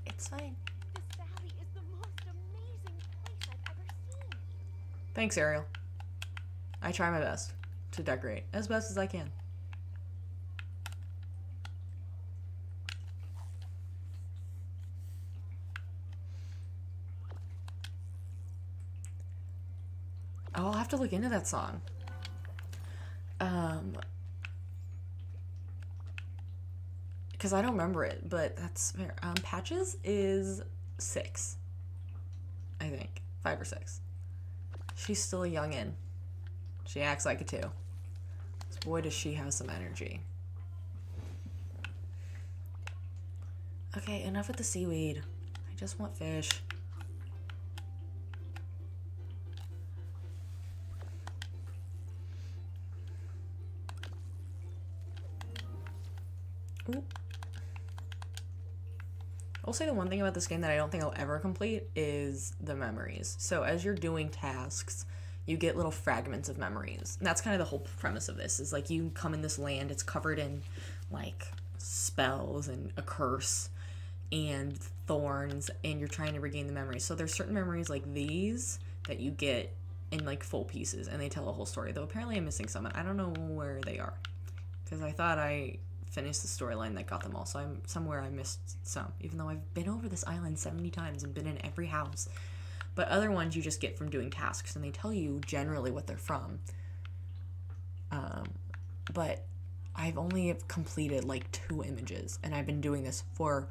It's fine. This valley is the most amazing place I've ever seen. Thanks, Ariel. I try my best to decorate as best as I can. I'll have to look into that song. Because I don't remember it, but that's fair. Patches is 6, I think. 5 or 6. She's still a youngin'. She acts like it too. Boy, does she have some energy. Okay, enough with the seaweed. I just want fish. Ooh. I'll say the one thing about this game that I don't think I'll ever complete is the memories. So as you're doing tasks, you get little fragments of memories. And that's kind of the whole premise of this, is like you come in this land, it's covered in like spells and a curse and thorns, and you're trying to regain the memories. So there's certain memories like these that you get in like full pieces, and they tell a whole story. Though apparently I'm missing some. I don't know where they are, because I thought I finished the storyline that got them all. So I'm somewhere I missed some, even though I've been over this island 70 times and been in every house. But other ones you just get from doing tasks, and they tell you generally what they're from. But I've only completed like 2 images, and I've been doing this for,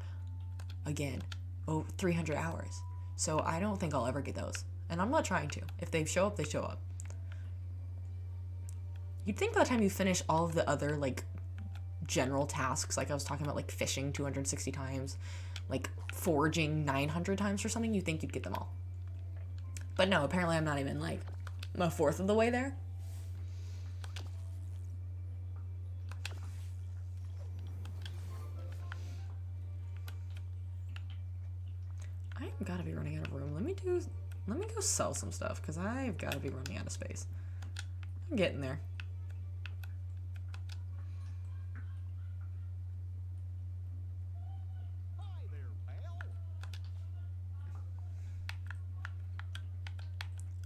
again, over 300 hours. So I don't think I'll ever get those. And I'm not trying to. If they show up, they show up. You'd think by the time you finish all of the other like general tasks, like I was talking about, like fishing 260 times, like foraging 900 times or something, you think you'd get them all. But no, apparently I'm not even like a fourth of the way there. I've gotta be running out of room. Let me go sell some stuff, because I've gotta be running out of space. I'm getting there.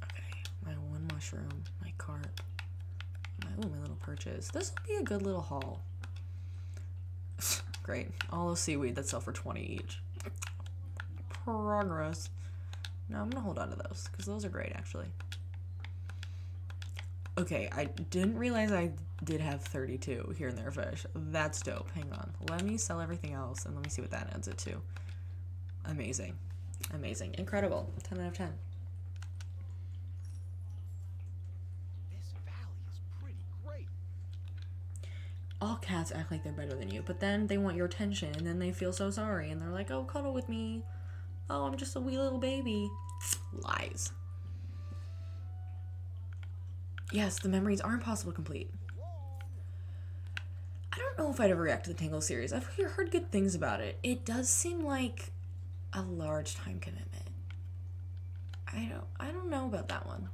Okay, my 1 mushroom, my cart. My little purchase. This will be a good little haul. Great. All those seaweed that sell for 20 each. Progress. No, I'm gonna hold on to those because those are great actually. Okay, I didn't realize I did have 32 here in their fish. That's dope. Hang on. Let me sell everything else and let me see what that adds it to. Amazing. Amazing. Incredible. 10 out of 10. This valley is pretty great. All cats act like they're better than you, but then they want your attention and then they feel so sorry and they're like, oh, cuddle with me. Oh, I'm just a wee little baby. Lies. Yes, the memories are impossible to complete. I don't know if I'd ever react to the Tangle series. I've heard good things about it. It does seem like a large time commitment. I don't know about that one.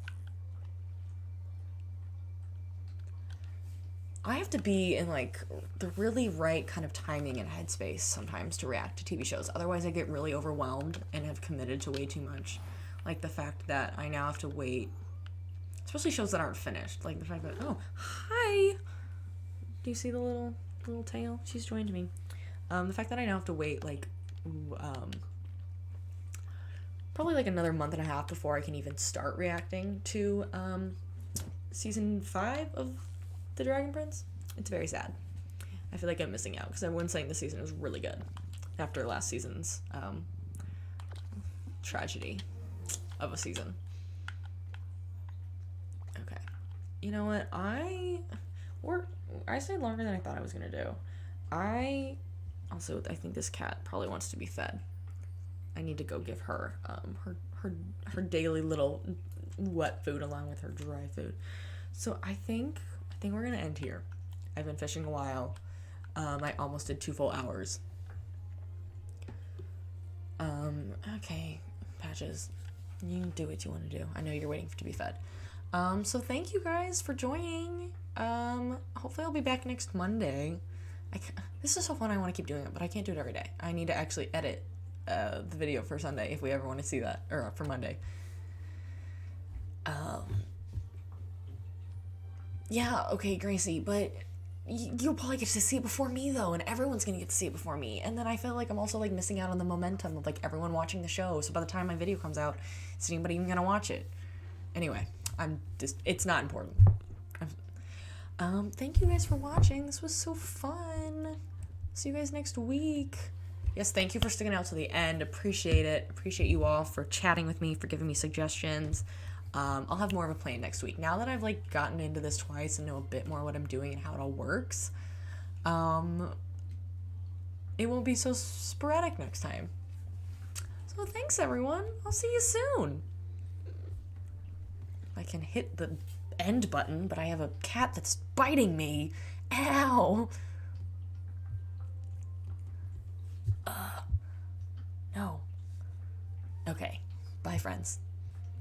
I have to be in like the really right kind of timing and headspace sometimes to react to TV shows. Otherwise I get really overwhelmed and have committed to way too much. Like the fact that I now have to wait, especially shows that aren't finished. Like the fact that, oh, hi! Do you see the little tail? She's joined me. The fact that I now have to wait like, probably like another month and a half before I can even start reacting to season 5 of The Dragon Prince. It's very sad. I feel like I'm missing out because everyone's saying this season was really good after last season's tragedy of a season. Okay. You know what? I stayed longer than I thought I was gonna do. I think this cat probably wants to be fed. I need to go give her her daily little wet food along with her dry food. So I think we're gonna end here. I've been fishing a while. I almost did 2 full hours. Okay, Patches, you can do what you want to do. I know you're waiting to be fed. So thank you guys for joining. Hopefully I'll be back next Monday. This is so fun. I want to keep doing it, but I can't do it every day. I need to actually edit the video for Sunday if we ever want to see that, or for Monday. Yeah, okay, Gracie, but you'll probably get to see it before me though, and everyone's gonna get to see it before me, and then I feel like I'm also like missing out on the momentum of like everyone watching the show. So by the time my video comes out, is anybody even gonna watch it? Anyway, it's not important. Thank you guys for watching. This was so fun. See you guys next week. Yes, thank you for sticking out to the end. Appreciate it. Appreciate you all for chatting with me, for giving me suggestions. I'll have more of a plan next week. Now that I've like gotten into this twice and know a bit more what I'm doing and how it all works, it won't be so sporadic next time. So thanks everyone. I'll see you soon. I can hit the end button, but I have a cat that's biting me. Ow. No. Okay. Bye, friends.